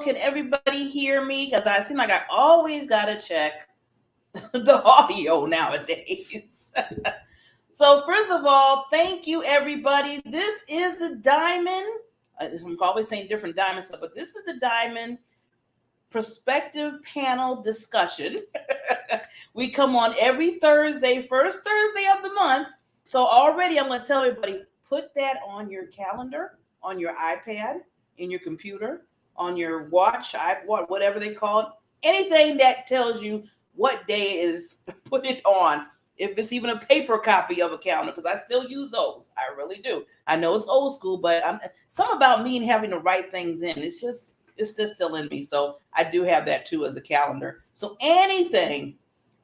Can everybody hear me? Because I seem like I always got to check the audio nowadays. So, first of all, thank you, everybody. This is the Diamond. I'm always saying different Diamond stuff, but this is the Diamond Perspective Panel Discussion. We come on every Thursday, first Thursday of the month. So, already I'm going to tell everybody put that on your calendar, on your iPad, in your computer, on your watch, whatever they call it. Anything that tells you what day is, put it on. If it's even a paper copy of a calendar, because I still use those. I really do. I know it's old school, but some about me and having to write things in. It's just still in me. So I do have that too as a calendar. So anything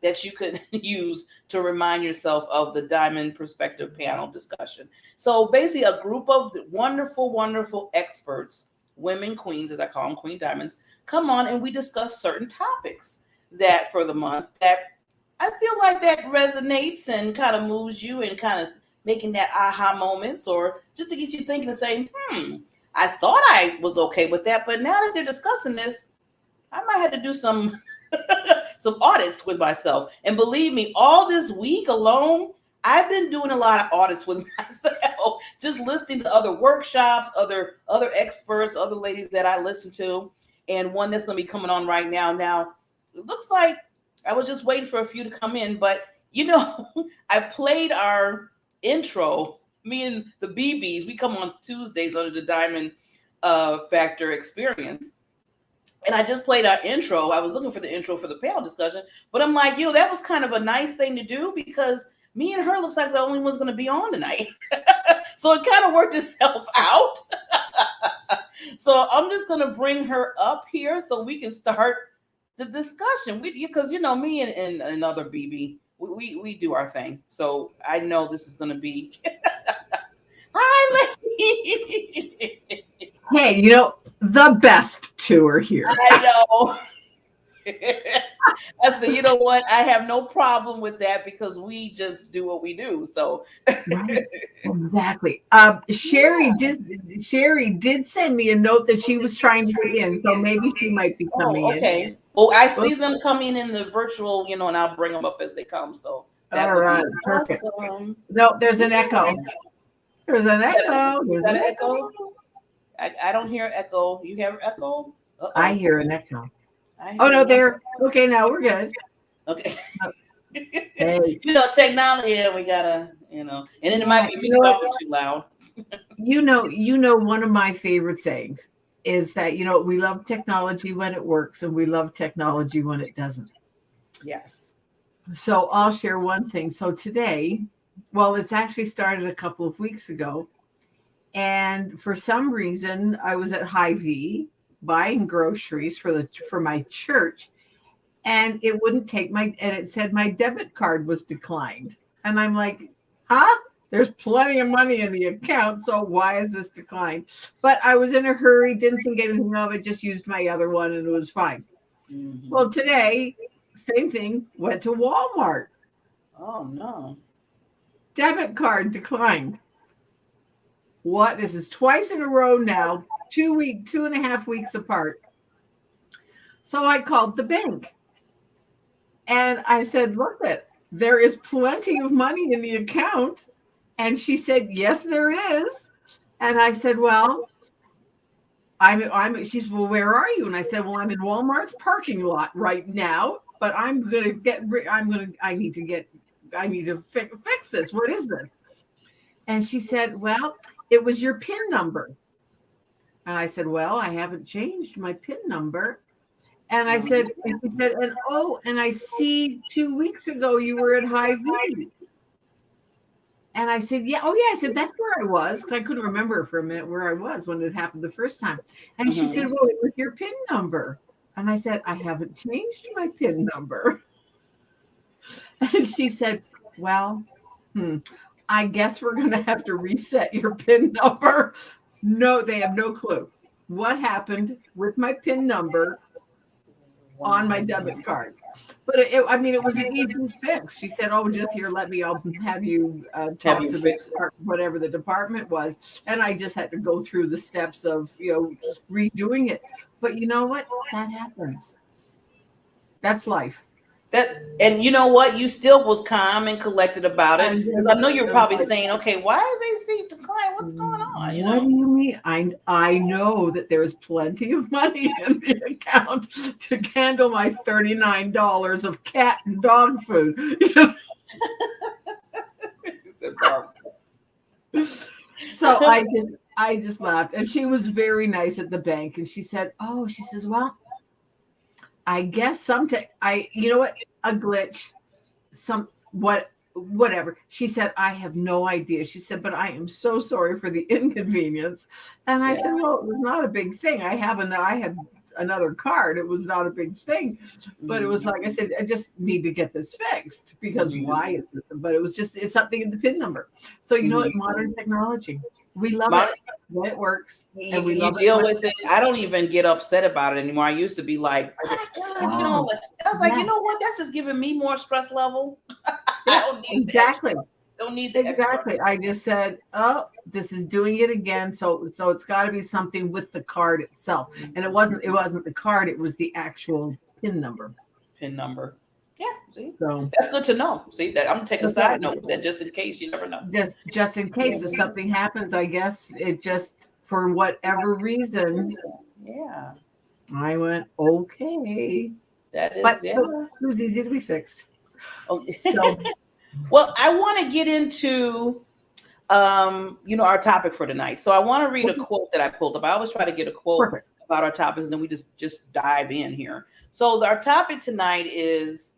that you could use to remind yourself of the Diamond Perspective Panel Discussion. So basically a group of wonderful, wonderful experts, women queens, as I call them, Queen Diamonds, come on and we discuss certain topics that for the month that I feel like that resonates and kind of moves you and kind of making that aha moments, or just to get you thinking and saying, I thought I was okay with that, but now that they're discussing this, I might have to do some some audits with myself. And believe me, all this week alone, I've been doing a lot of audits with myself, just listening to other workshops, other experts, other ladies that I listen to, and one that's going to be coming on right now. Now, it looks like I was just waiting for a few to come in, but I played our intro. Me and the BBs, we come on Tuesdays under the Diamond Factor Experience. And I just played our intro. I was looking for the intro for the panel discussion, but I'm like, that was kind of a nice thing to do because me and her looks like the only one's going to be on tonight. So it kind of worked itself out. So I'm just going to bring her up here so we can start the discussion, because me and another BB, we do our thing. So I know this is going to be. Hi, lady. Hey, the best two are here. I know. I said, you know what? I have no problem with that because we just do what we do. So right. Exactly. Sherry did send me a note that she was trying to get in, so maybe she might be coming in. Well, I see them coming in the virtual, and I'll bring them up as they come. So all right, perfect. Awesome. No, there's an echo. There's an echo. Is that an echo? I don't hear echo. You hear echo? Uh-oh. I hear an echo. Oh no, there. Okay, now we're good. Okay. Hey. Technology. Yeah, we gotta. And then it might be me talking too loud. One of my favorite sayings is that we love technology when it works, and we love technology when it doesn't. Yes. So I'll share one thing. So today, well, it's actually started a couple of weeks ago, and for some reason, I was at Hy-Vee buying groceries for my church, and it wouldn't take and it said my debit card was declined. And I'm like, huh? There's plenty of money in the account, so why is this declined? But I was in a hurry, didn't think anything of it, just used my other one and it was fine. Mm-hmm. Well, today, same thing, went to Walmart. Oh no. Debit card declined. What? This is twice in a row now. 2.5 weeks apart. So I called the bank and I said, look, there is plenty of money in the account. And she said, yes, there is. And I said, well, she said, well, where are you? And I said, well, I'm in Walmart's parking lot right now, but I need to fix this. What is this? And she said, well, it was your PIN number. And I said, well, I haven't changed my PIN number. And I said, and she said, and I see 2 weeks ago you were at Hy-Vee. And I said, yeah, I said, that's where I was. Because I couldn't remember for a minute where I was when it happened the first time. And she said, well, it was your PIN number. And I said, I haven't changed my PIN number. And she said, well, I guess we're going to have to reset your PIN number. No, they have no clue what happened with my PIN number on my debit card. But it was an easy fix. She said, oh, just here, I'll have you talk to whatever the department was. And I just had to go through the steps of, redoing it. But you know what? That happens. That's life. And you know what? You still was calm and collected about it, because I know you're I was probably like, saying, "Okay, why is they Steve decline? What's going on?" You what do know. you mean? I know that there's plenty of money in the account to handle my $39 of cat and dog food. So I just laughed, and she was very nice at the bank, and she said, "Oh," she says, "Well, I guess sometime you know what, a glitch, whatever." She said, "I have no idea." She said, "But I am so sorry for the inconvenience." And I said, "Well, it was not a big thing. I have another card. It was not a big thing, but it was like I said, I just need to get this fixed because why is this?" But it's something in the PIN number. So you know what, modern technology, we love it when it works, and we love deal with it. I don't even get upset about it anymore. I used to be like, I was like, you know what? That's just giving me more stress level. I don't need exactly. Don't need the Exactly. extra. I just said, "Oh, this is doing it again." So it's got to be something with the card itself, and it wasn't the card; it was the actual PIN number. PIN number. Yeah, see, So that's good to know. See, that I'm gonna take a side note that just in case, you never know. Just in case if something happens, I guess it just for whatever reason. Yeah, I went okay. that is. But Yeah, it was easy to be fixed. oh. So Well, I want to get into our topic for tonight. So I want to read a quote that I pulled up. I always try to get a quote perfect. about our topics, and then we just dive in here. So our topic tonight is: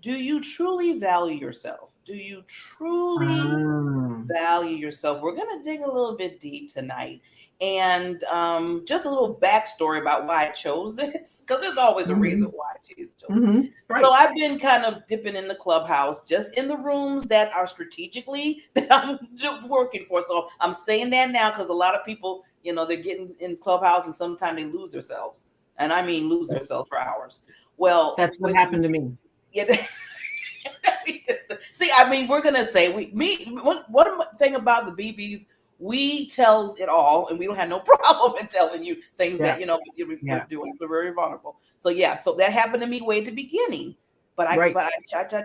do you truly value yourself? Do you truly value yourself? We're going to dig a little bit deep tonight, and just a little backstory about why I chose this, because there's always a reason why I chose it. Right. So I've been kind of dipping in the clubhouse, just in the rooms that are strategically that I'm working for. So I'm saying that now because a lot of people, they're getting in clubhouse and sometimes they lose themselves, and I mean lose themselves for hours. Well, that's what happened to me. Yeah. See, I mean, we're gonna say one thing about the BBs, we tell it all, and we don't have no problem in telling you things that we're doing. We're very vulnerable. So so that happened to me way at the beginning, but I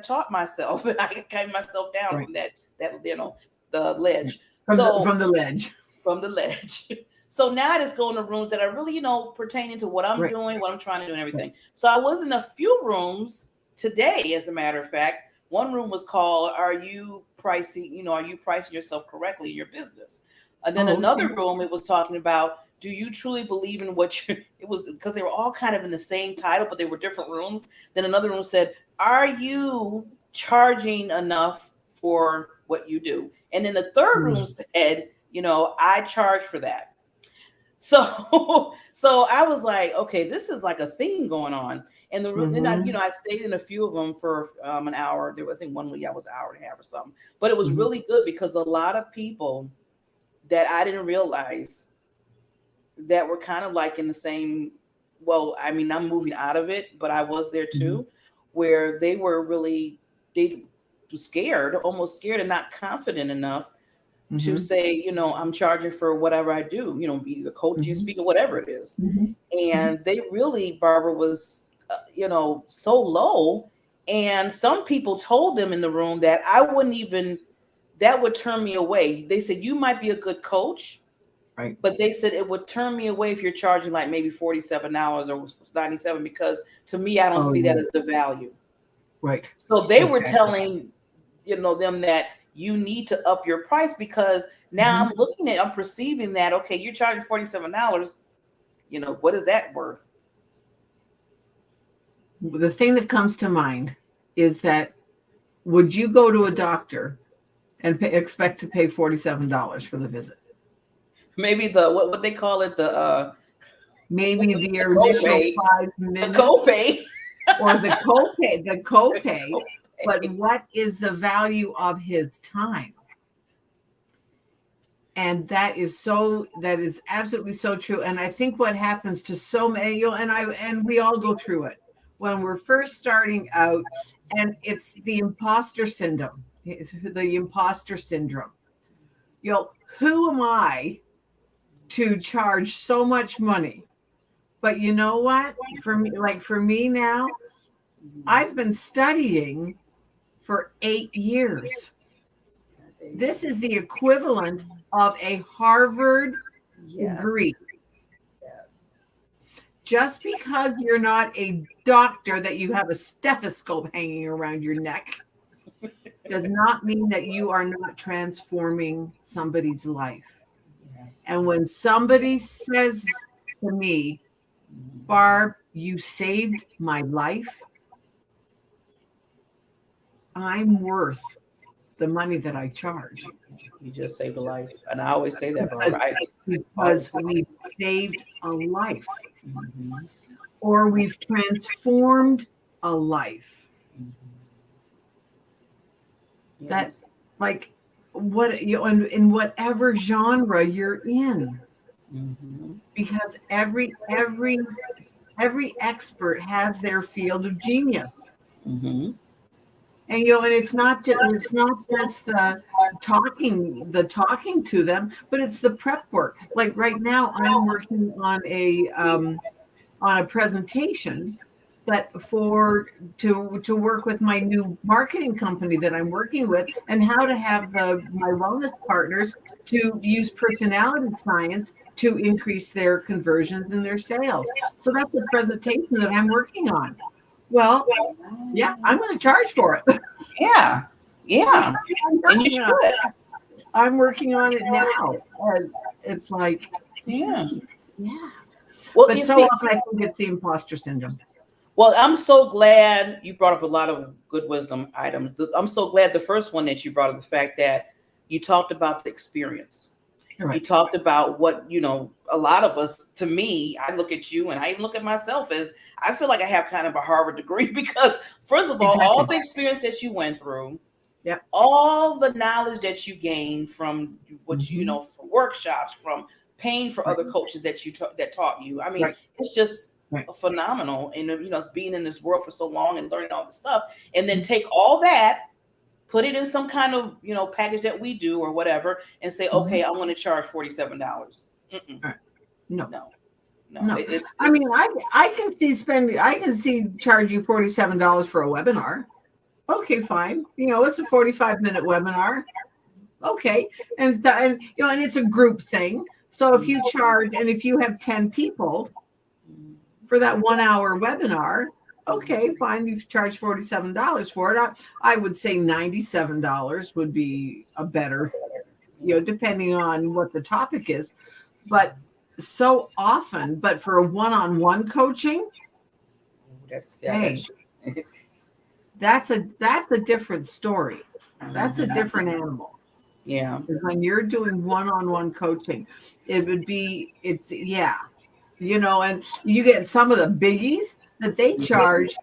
taught myself and I came myself down from that the ledge. From the ledge. From the ledge. So now I just go into rooms that are really pertaining to what I'm doing, what I'm trying to do, and everything. So I was in a few rooms today, as a matter of fact. One room was called, "Are you pricing? Are you pricing yourself correctly in your business?" And then another room, it was talking about, "Do you truly believe in what you?" It was because they were all kind of in the same title, but they were different rooms. Then another room said, "Are you charging enough for what you do?" And then the third room said, "I charge for that." So I was like, okay, this is like a theme going on. And I stayed in a few of them for an hour. I think one week I was an hour and a half or something. But it was really good because a lot of people that I didn't realize that were kind of like in the same. Well, I mean, I'm moving out of it, but I was there too, where they were scared, almost scared, and not confident enough to say, I'm charging for whatever I do, either coaching, speaking, whatever it is. And they really, Barbara, was, so low. And some people told them in the room that that would turn me away. They said, you might be a good coach, right? But they said it would turn me away if you're charging like maybe $47 or $97, because to me, I don't see that as the value. Right. So they were telling, them that you need to up your price, because now I'm perceiving that, okay, you're charging $47. What is that worth? The thing that comes to mind is that, would you go to a doctor and expect to pay $47 for the visit? Maybe the what they call it, maybe the initial 5 minutes, the copay, or the copay. But what is the value of his time? And that is absolutely so true. And I think what happens to so many, and we all go through it when we're first starting out, and it's the imposter syndrome. Who am I to charge so much money But you know what? For me now, I've been studying for 8 years. This is the equivalent of a Harvard Yes. degree. Yes. Just because you're not a doctor, that you have a stethoscope hanging around your neck, does not mean that you are not transforming somebody's life. Yes. And when somebody says to me, Barb, you saved my life, I'm worth the money that I charge. You just saved a life. And I always say that, Barbara. Because we've saved a life, Mhm. or we've transformed a life. Yes. That, like, what in whatever genre you're in, Mhm. because every expert has their field of genius. Mhm. And and it's not just the talking to them, but it's the prep work. Like right now, I'm working on a presentation that to work with my new marketing company that I'm working with, and how to have my wellness partners to use personality science to increase their conversions and their sales. So that's a presentation that I'm working on. Well, yeah, I'm going to charge for it. Yeah. Yeah. And you Yeah, should. I'm working on it now. And it's like, Yeah. yeah. Well, But you so see, often I think it's the imposter syndrome. well, I'm so glad you brought up a lot of good wisdom items. I'm so glad the first one that you brought up, the fact that you talked about the experience. You Right. talked about what, a lot of us, to me, I look at you and I even look at myself as I feel like I have kind of a Harvard degree because, first of all Exactly. the experience that you went through, Yep. all the knowledge that you gained from what Mm-hmm. from workshops, from paying for Right. other coaches that taught you. I mean, Right. it's just Right. phenomenal. And it's being in this world for so long and learning all this stuff, and then take all that, put it in some kind of package that we do or whatever, and say, Mm-hmm. okay, I'm going to charge $47. Right. No. No, no, No. it's I mean, I can see charge you $47 for a webinar. Okay, fine. It's a 45-minute webinar. Okay. And it's a group thing. So if you charge, and if you have 10 people for that 1 hour webinar, okay, fine. You've charged $47 for it. I would say $97 would be a better, depending on what the topic is. But so often, but for a one-on-one coaching, that's hey, it's that's a different story. That's a different animal. yeah. When you're doing one-on-one coaching, it's yeah, and you get some of the biggies that they charge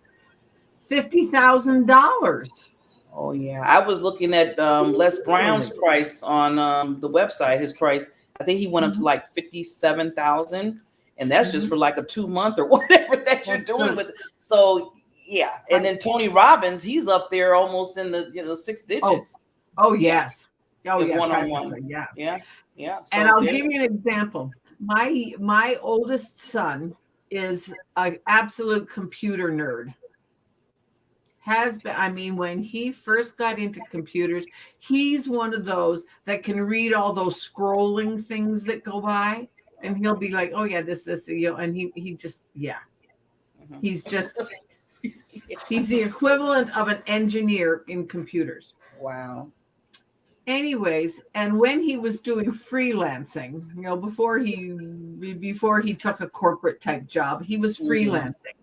$50,000. Oh yeah, I was looking at Les Brown's price on the website. His price, I think he went up to Mhm. like 57,000, and that's just Mhm. for like a 2 month or whatever that you're That's doing true. with. So yeah, and then Tony Robbins, he's up there almost in the six digits. Oh Yeah, yes. Oh yeah, one on one. practically, yeah. Yeah, yeah. And So I'll there. give you an example. My oldest son is an absolute computer nerd. Has been, I mean, when he first got into computers, he's one of those that can read all those scrolling things that go by, and he'll be like, oh yeah, this, and he just, yeah, he's just, he's the equivalent of an engineer in computers. Wow. Anyways, and when he was doing freelancing, before he took a corporate type job, he was freelancing.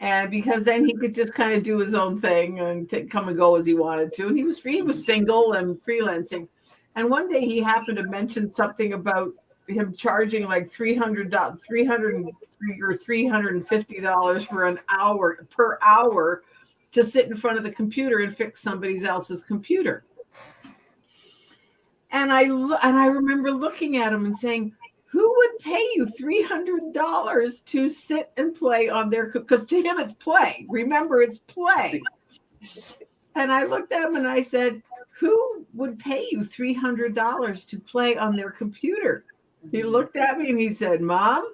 And because then he could just kind of do his own thing and come and go as he wanted to. And he was free, he was single and freelancing. And one day he happened to mention something about him charging like $300 or $350 for an hour per hour to sit in front of the computer and fix somebody else's computer. And I remember looking at him and saying, who would pay you $300 to sit and play on their, because to him it's play. Remember, it's play. And I looked at him and I said, who would pay you $300 to play on their computer? He looked at me and he said, Mom,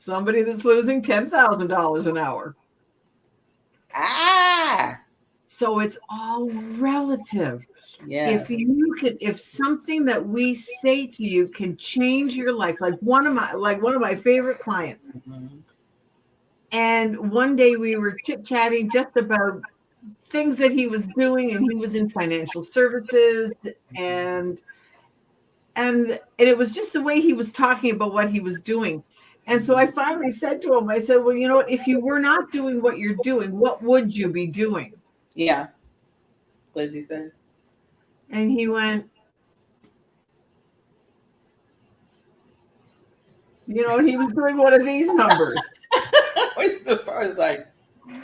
Somebody that's losing $10,000 an hour. So it's all relative. Yes. If something that we say to you can change your life, like one of my favorite clients. Mm-hmm. And one day we were chit-chatting just about things that he was doing, and he was in financial services, and it was just the way he was talking about what he was doing. And so I finally said to him, I said, well, you know what, if you were not doing what you're doing, what would you be doing? Yeah. What did he say? And he went, and he was doing one of these numbers. So far as like,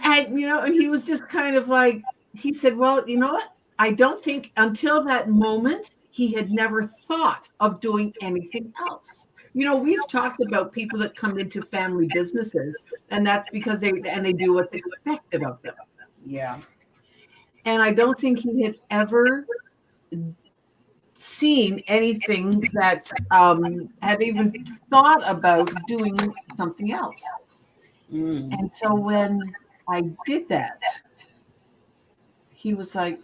and he was just kind of like, he said, well, you know what? I don't think until that moment he had never thought of doing anything else. We've talked about people that come into family businesses, and that's because they do what's expected of them. Yeah. And I don't think he had ever seen anything that had even thought about doing something else. And so when I did that, he was like,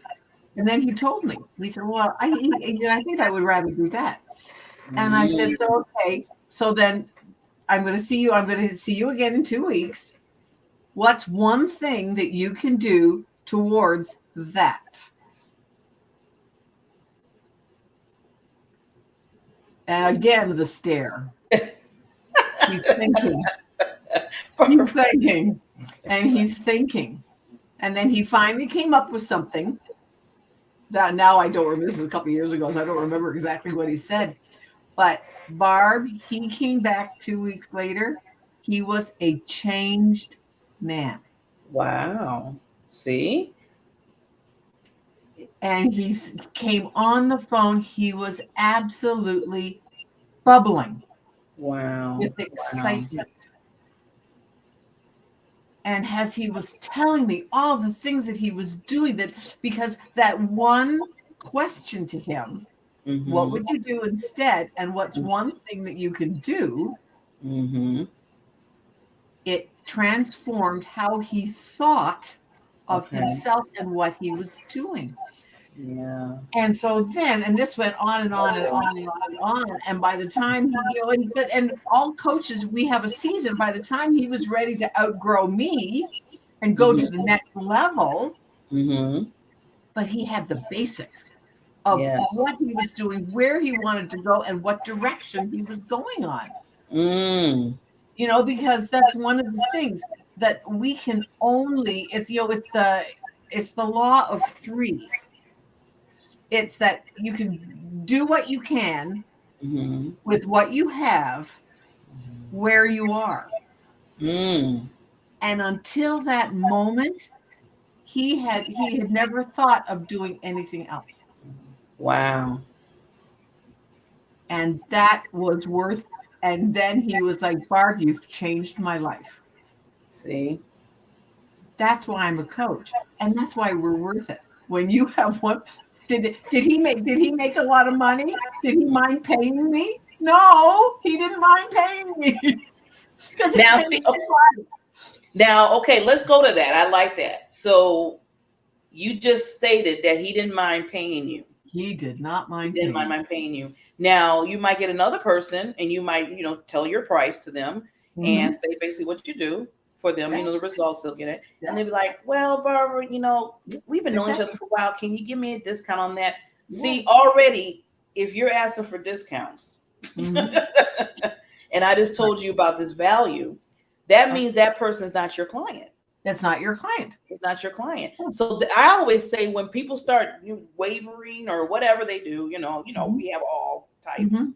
and then he told me, he said, well, I think I would rather do that. And I said, so, okay, so then I'm going to see you again in 2 weeks. What's one thing that you can do towards that? And again, the stare. He's thinking. He's thinking. And then he finally came up with something that now I don't remember. This is a couple of years ago, so I don't remember exactly what he said. But Barb, he came back 2 weeks later. He was a changed man. Wow. See? And he came on the phone. He was absolutely bubbling. Wow. With excitement. And as he was telling me all the things that he was doing, because that one question to him, what would you do instead? And what's one thing that you can do? It transformed how he thought of himself and what he was doing. Yeah. And so then, and this went on and on and on and on and on. And by the time and all coaches, we have a season. By the time he was ready to outgrow me and go to the next level, but he had the basics of what he was doing, where he wanted to go, and what direction he was going on. Because that's one of the things that we can only, it's the law of three. It's that you can do what you can with what you have, where you are. And until that moment, he had never thought of doing anything else. Wow. And that was worth. And then he was like, Barb, you've changed my life. See? That's why I'm a coach. And that's why we're worth it. When you have one. Did he make a lot of money? Did he mind paying me? No, he didn't mind paying me. Now, okay, let's go to that. I like that. So you just stated that he didn't mind paying you. He did not mind. He didn't mind paying you. Now you might get another person, and you might, tell your price to them and say basically what you do for them. The results they'll get it, and they'll be like, "Well, Barbara, we've been knowing each other for a while. Can you give me a discount on that?" See, already, if you're asking for discounts, and I just told you about this value, that means that person is not your client. That's not your client. It's not your client. So I always say when people start wavering or whatever they do, we have all types.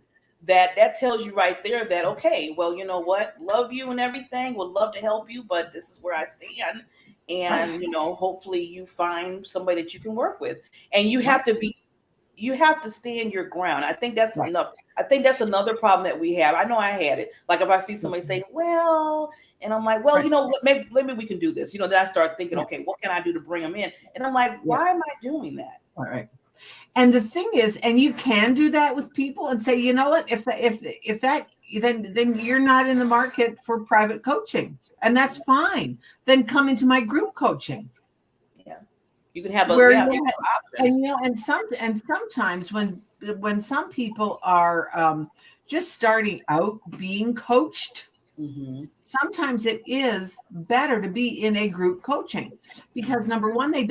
That tells you right there that, okay, well, you know what? Love you and everything. Would love to help you, but this is where I stand. And, hopefully you find somebody that you can work with. And you have to stand your ground. I think that's enough. I think that's another problem that we have. I know I had it. Like if I see somebody say, well, and I'm like, well, maybe we can do this. Then I start thinking, okay, what can I do to bring them in? And I'm like, why am I doing that? All right. And the thing is, and you can do that with people and say, you know what, if that then you're not in the market for private coaching, and that's fine. Then come into my group coaching. Yeah, you can have Where options. and sometimes when some people are just starting out being coached, sometimes it is better to be in a group coaching, because number one, they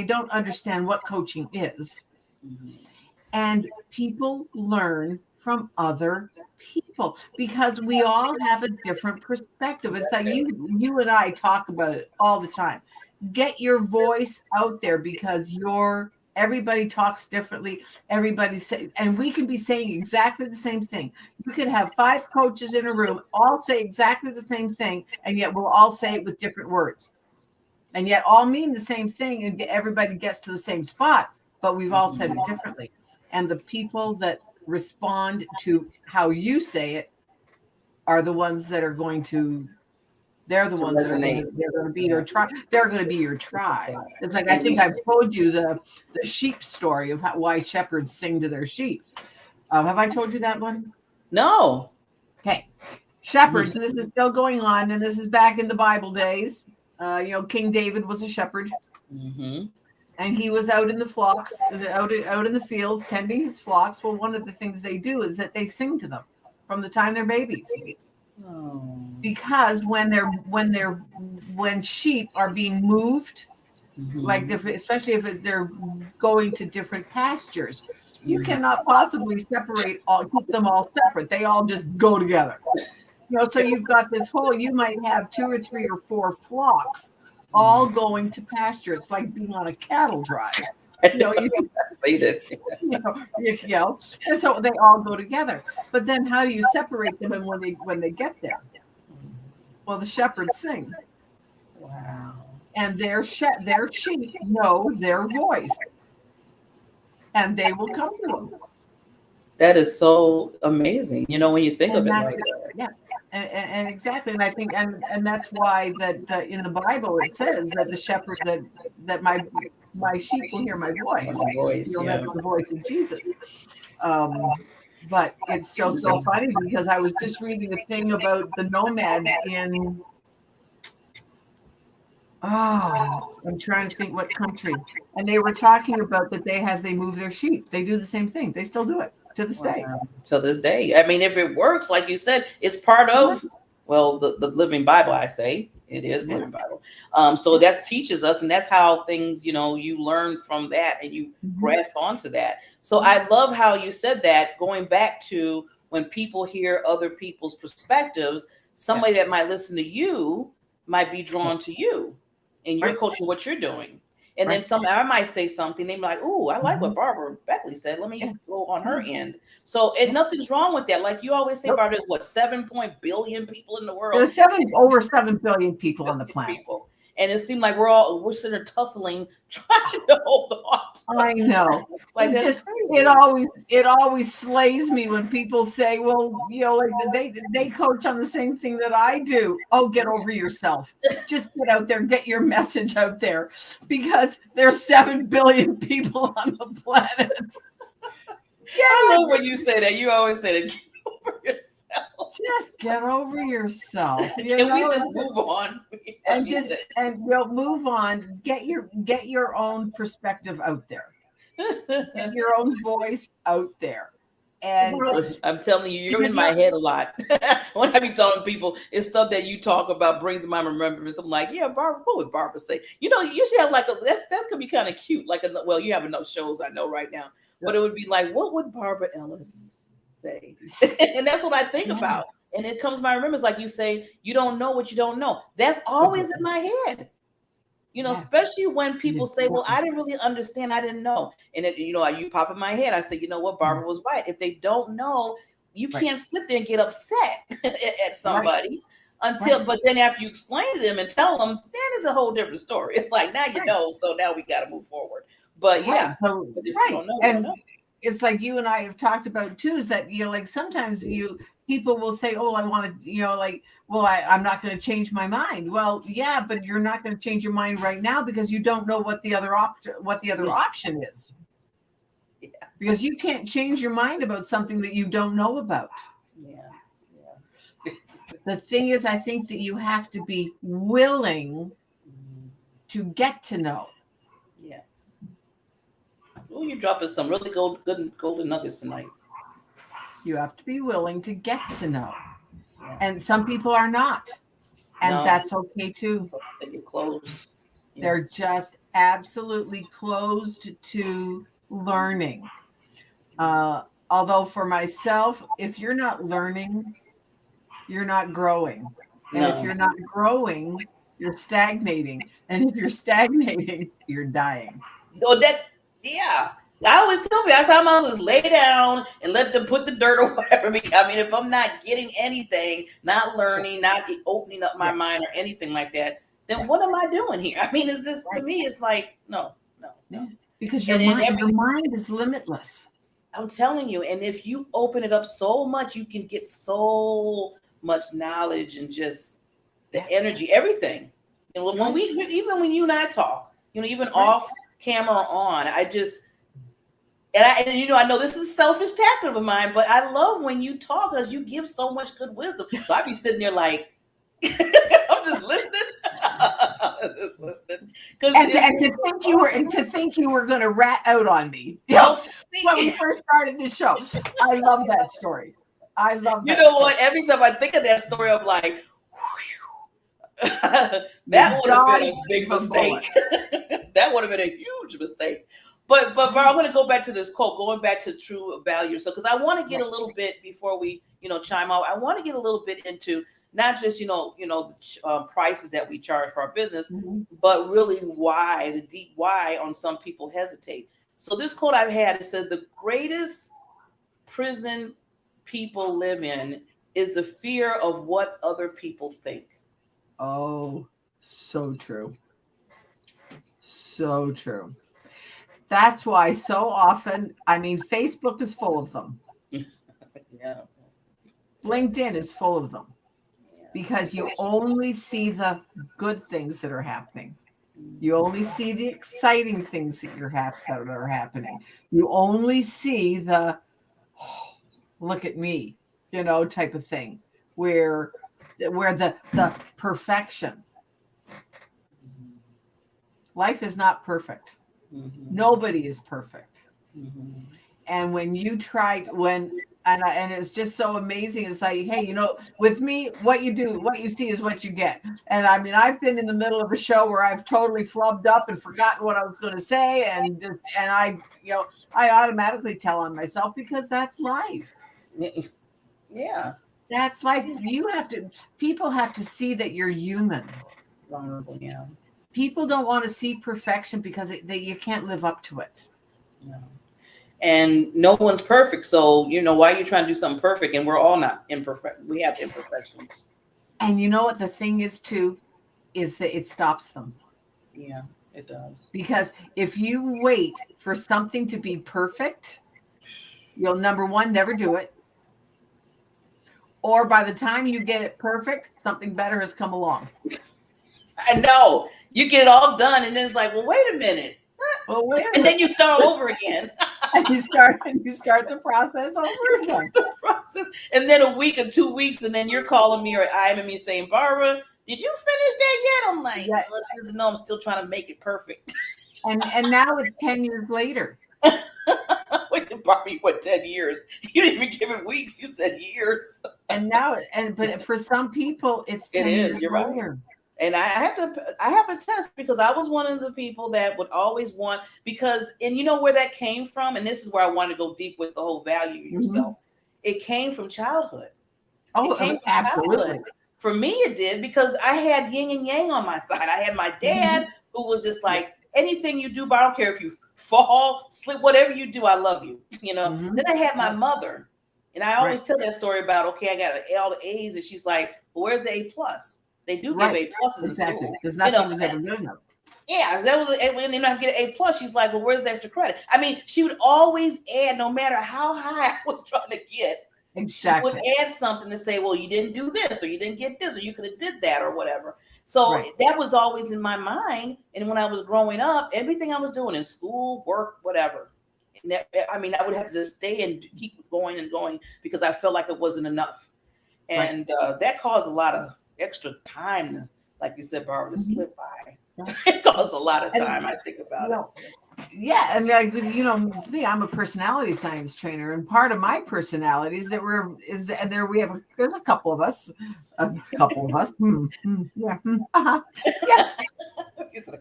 don't understand what coaching is. And people learn from other people because we all have a different perspective. It's like you and I talk about it all the time. Get your voice out there, because everybody talks differently. And we can be saying exactly the same thing. You could have 5 coaches in a room, all say exactly the same thing, and yet we'll all say it with different words. And yet all mean the same thing, and everybody gets to the same spot, but we've all said it differently. And the people that respond to how you say it are the ones that are going to they're the ones resonate. They're going to be your tribe. They're going to be your tribe. It's like, I think I've told you the sheep story of why shepherds sing to their sheep. Have I told you that one? No. Okay. Shepherds, this is still going on, and this is back in the Bible days. King David was a shepherd. And he was out in the flocks, out in the fields, tending his flocks. Well, one of the things they do is that they sing to them from the time they're babies. Oh. Because when sheep are being moved, like especially if they're going to different pastures, you cannot possibly keep them all separate. They all just go together. So you've got this whole, you might have 2 or 3 or 4 flocks all going to pasture. It's like being on a cattle drive. And so they all go together. But then how do you separate them when they get there? Well, the shepherds sing. Wow. And their sheep know their voice, and they will come to them. That is so amazing. When you think of it like that. Yeah. And exactly, and I think, and that's why that in the Bible it says that the shepherd that my sheep will hear my voice. You'll know the voice of Jesus. But it's just so funny, because I was just reading a thing about the nomads in. I'm trying to think what country, and they were talking about that as they move their sheep, they do the same thing. They still do it to this day. To this day. I mean, if it works, like you said, it's part of, the Living Bible, I say. It is Living Bible. So that teaches us, and that's how things, you learn from that and you grasp onto that. So I love how you said that, going back to when people hear other people's perspectives, somebody that might listen to you might be drawn to you, and you're coaching what you're doing. And then I might say something, they be like, "Ooh, I like what Barbara Beckley said. Let me go on her end." So, and nothing's wrong with that. Like you always say, Barbara, there's 7 billion people in the world. There's over 7 billion people on the planet. And it seemed like we're sitting there tussling, trying to hold on. I know. Like it always slays me when people say, "Well, like they coach on the same thing that I do." Oh, get over yourself. Just get out there, get your message out there, because there's 7 billion people on the planet. I love when you say that. You always say that. Get over yourself. Just get over yourself. Can we just move on? And move on. Get your own perspective out there. Get your own voice out there. And I'm telling you, you're in my head a lot. When I be telling people, it's stuff that you talk about brings to my remembrance. I'm like, yeah, Barbara, what would Barbara say? You should have that could be kind of cute. You have enough shows I know right now, but it would be like, what would Barbara Ellis say? And that's what I think about. And it comes to my remembrance, like you say, you don't know what you don't know. That's always in my head. Especially when people say, well, I didn't really understand, I didn't know. And you pop in my head, I say, you know what, Barbara was right. If they don't know, you can't sit there and get upset at somebody but then after you explain to them and tell them, then it's a whole different story. It's like, now you know, so now we got to move forward. But yeah. So, but if you don't know, and it's like you and I have talked about too, is that, like sometimes people will say, oh, I want to, I'm not going to change my mind. Well, yeah, but you're not going to change your mind right now because you don't know what the other option is. Yeah. Because you can't change your mind about something that you don't know about. Yeah. The thing is, I think that you have to be willing to get to know. Yeah. Oh, you're dropping some really good golden nuggets tonight. You have to be willing to get to know. Yeah. And some people are not. And No, that's okay too. they get closed. Yeah. They're just absolutely closed to learning. Although for myself, if you're not learning, you're not growing. And if No. you're not growing, you're stagnating. And if you're stagnating, you're dying. Oh, yeah. I always tell me, I said, I'm always lay down and let them put the dirt or whatever. Because, I mean, if I'm not getting anything, not learning, not opening up my mind or anything like that, then what am I doing here? I mean, it's just, to me, it's like, no. Because your mind is limitless. I'm telling you, and if you open it up so much, you can get so much knowledge and just the energy, everything. And when even when you and I talk, even off camera or on, I just, and I know this is selfish tactic of mine, but I love when you talk because you give so much good wisdom. So I'd be sitting there like, I'm just listening. Just listening. And to think you were going to rat out on me. When we first started the show. I love that story. I love that. You know what? Every time I think of that story, I'm like, that would have been a big mistake. That would have been a huge mistake. But I'm going to go back to this quote, going back to true value. So, because I want to get a little bit before we, chime out. I want to get a little bit into not just the prices that we charge for our business, but really why, the deep why on some people hesitate. So this quote I've had, it says the greatest prison people live in is the fear of what other people think. Oh, so true. So true. That's why so often, I mean, Facebook is full of them. Yeah. LinkedIn is full of them. Because you only see the good things that are happening. You only see the exciting things that are happening. You only see the look at me, type of thing, where the perfection. Life is not perfect. Nobody is perfect. And when you try, and it's just so amazing. It's like, hey, with me, what you see is what you get. And I mean, I've been in the middle of a show where I've totally flubbed up and forgotten what I was going to say. And I automatically tell on myself because that's life. Yeah. That's life. People have to see that you're human. Vulnerable, yeah. People don't want to see perfection because you can't live up to it. No. And no one's perfect. So, why are you trying to do something perfect? And we're all not imperfect. We have imperfections. And you know what the thing is too, is that it stops them. Yeah, it does. Because if you wait for something to be perfect, you'll, number one, never do it. Or by the time you get it perfect, something better has come along. I know. You get it all done and then it's like, well, wait a minute. And then you start over again. And you start the process over again. And then a week or 2 weeks, and then you're calling me or IMing me saying, Barbara, did you finish that yet? I'm like, listen, no, I'm still trying to make it perfect. And now it's 10 years later. Wait, Barbara, what, 10 years? You didn't even give it weeks. You said years. And now, but for some people, it's 10 years you're later. Right. And I have a test because I was one of the people that would always want, and you know where that came from? And this is where I want to go deep with the whole value yourself. It came from childhood. Oh, absolutely. Childhood. For me, it did, because I had yin and yang on my side. I had my dad who was just like, anything you do, but I don't care if you fall, slip, whatever you do, I love you. Then I had my mother, and I always tell that story about, okay, I got all the A's, and she's like, well, where's the A plus? They do give A pluses in school. Because nothing was ever good enough. Yeah, that was when you have to get an A plus. She's like, well, where's the extra credit? I mean, she would always add, no matter how high I was trying to get. Exactly. She would add something to say, well, you didn't do this, or you didn't get this, or you could have did that, or whatever. So that was always in my mind. And when I was growing up, everything I was doing in school, work, whatever. I would have to stay and keep going and going because I felt like it wasn't enough. And that caused a lot of extra time to, like you said, Barbara, to slip by. It caused a lot of time, I think about it. Yeah, and like me, I'm a personality science trainer, and part of my personality is that there's a couple of us, yeah, yeah,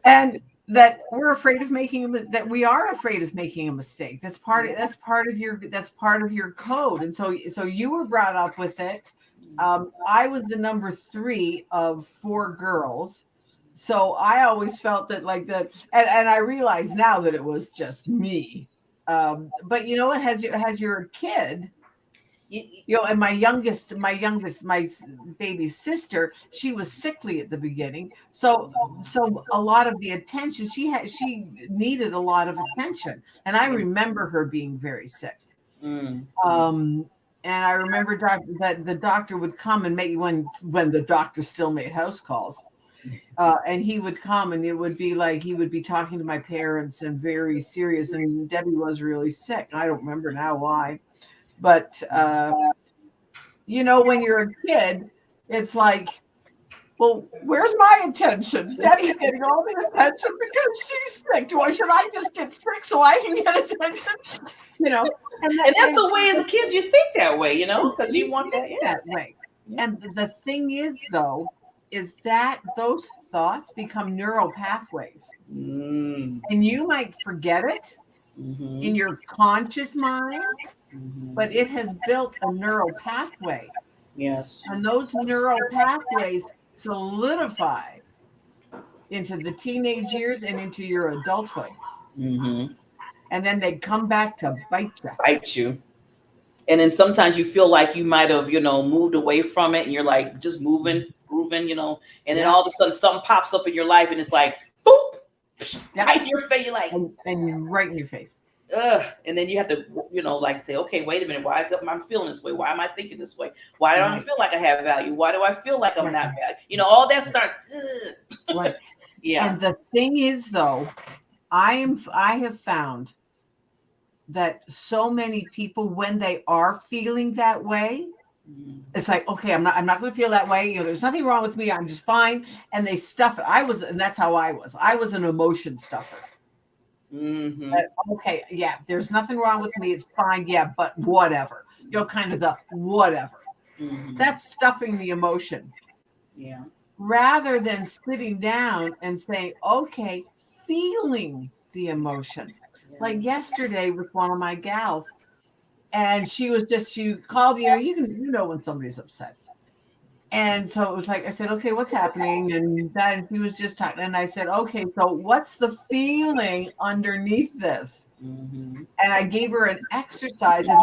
and that we're afraid of that we are afraid of making a mistake. That's part of your code, and so you were brought up with it. I was the number 3 of 4 girls. So I always felt that like that, and I realize now that it was just me. But as you're a kid, and my baby's sister, she was sickly at the beginning. So a lot of the attention she needed a lot of attention. And I remember her being very sick. And I remember that the doctor would come and make when the doctor still made house calls. And he would come, and it would be like he would be talking to my parents and very serious. And Debbie was really sick. I don't remember now why, but when you're a kid, it's like, well, where's my attention? Debbie's getting all the attention because she's sick. Should I just get sick so I can get attention? And that's the way as a kid you think that way, because you want that way. And the thing is, though, is that those thoughts become neural pathways. And you might forget it in your conscious mind, but it has built a neural pathway. Yes. And those neural pathways solidify into the teenage years and into your adulthood. And then they come back to bite you. And then sometimes you feel like you might have, moved away from it, and you're like just grooving, and then all of a sudden something pops up in your life, and it's like, boop, right in your face. You're like, and right in your face. And then you have to, like say, okay, wait a minute. Why is I'm feeling this way? Why am I thinking this way? Why do I feel like I have value? Why do I feel like I'm not valued? All that starts. Right. Yeah. And the thing is, though, I have found that so many people, when they are feeling that way, it's like, okay, I'm not going to feel that way. There's nothing wrong with me. I'm just fine. And they stuff it. And that's how I was. I was an emotion stuffer. Okay, yeah, there's nothing wrong with me. It's fine. Yeah, but whatever. Kind of the whatever. That's stuffing the emotion. Yeah. Rather than sitting down and saying, okay, feeling the emotion. Like yesterday with one of my gals, and she called, when somebody's upset. And so it was like, I said, okay, what's happening? And then he was just talking. And I said, okay, so what's the feeling underneath this? And I gave her an exercise of,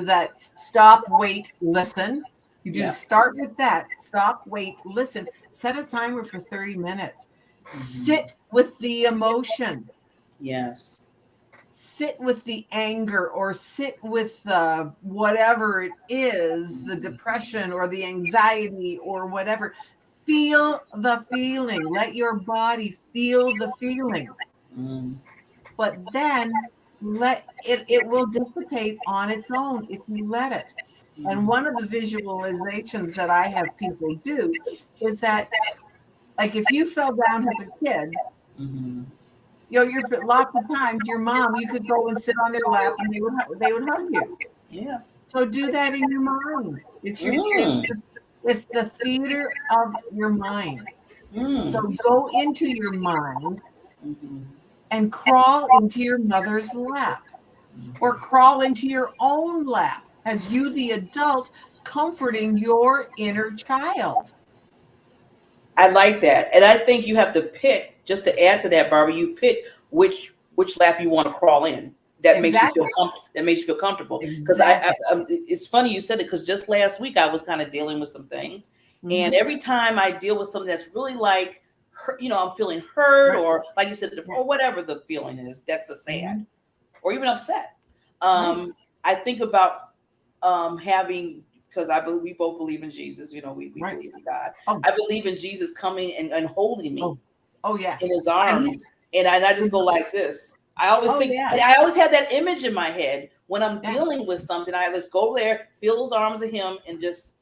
that stop, wait, listen. You do start with that. Stop, wait, listen. Set a timer for 30 minutes. Sit with the emotion. Yes. Sit with the anger, or sit with whatever it is, the depression or the anxiety or whatever. Feel the feeling. Let your body feel the feeling. But then it will dissipate on its own if you let it. And one of the visualizations that I have people do is that, like, if you fell down as a kid, you're lots of times your mom, you could go and sit on their lap and they would hug you. Yeah. So do that in your mind. It's the theater of your mind. So go into your mind and crawl into your mother's lap, or crawl into your own lap as you, the adult, comforting your inner child. I like that. And I think you have to pick, just to add to that, Barbara, you pick which lap you want to crawl in. That makes you feel comfortable. Because it's funny you said it, because just last week I was kind of dealing with some things. And every time I deal with something that's really like, I'm feeling hurt, or like you said, or whatever the feeling is, that's a sad or even upset. I think about having, because we both believe in Jesus, we believe in God. I believe in Jesus coming and holding me in his arms. And I just go like this. I always I always have that image in my head when I'm dealing with something. I just go there, feel those arms of him, and just,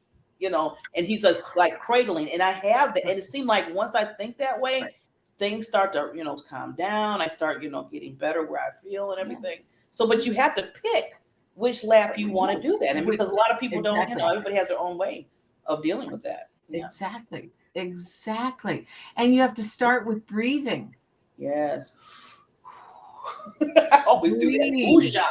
and he's just like cradling. And I have that. And it seemed like once I think that way, Right. things start to, calm down. I start, getting better where I feel and Yeah. everything. So, but you have to pick which lap you want to do that. And because a lot of people don't, Exactly. everybody has their own way of dealing with that. Yeah. Exactly. And you have to start with breathing. Yes. I always do that. Breathe. Oosha.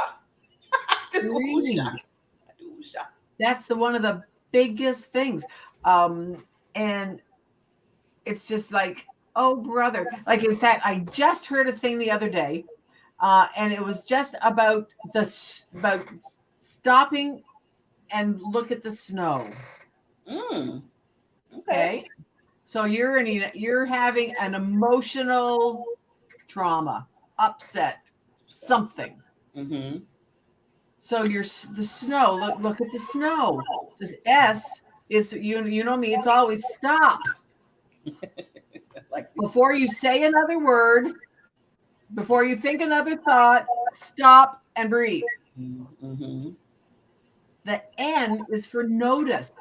I do Breathe. oosha. I do oosha. That's one of the biggest things. And it's just like, oh, brother. Like, in fact, I just heard a thing the other day, and it was just about about stopping and look at the snow. Okay. Okay. So you're having an emotional trauma, upset, something. Mm-hmm. So the snow. Look at the snow. This S is you know me. It's always stop. Like Before you say another word, before you think another thought, stop and breathe. mm-hmm. The N is for notice.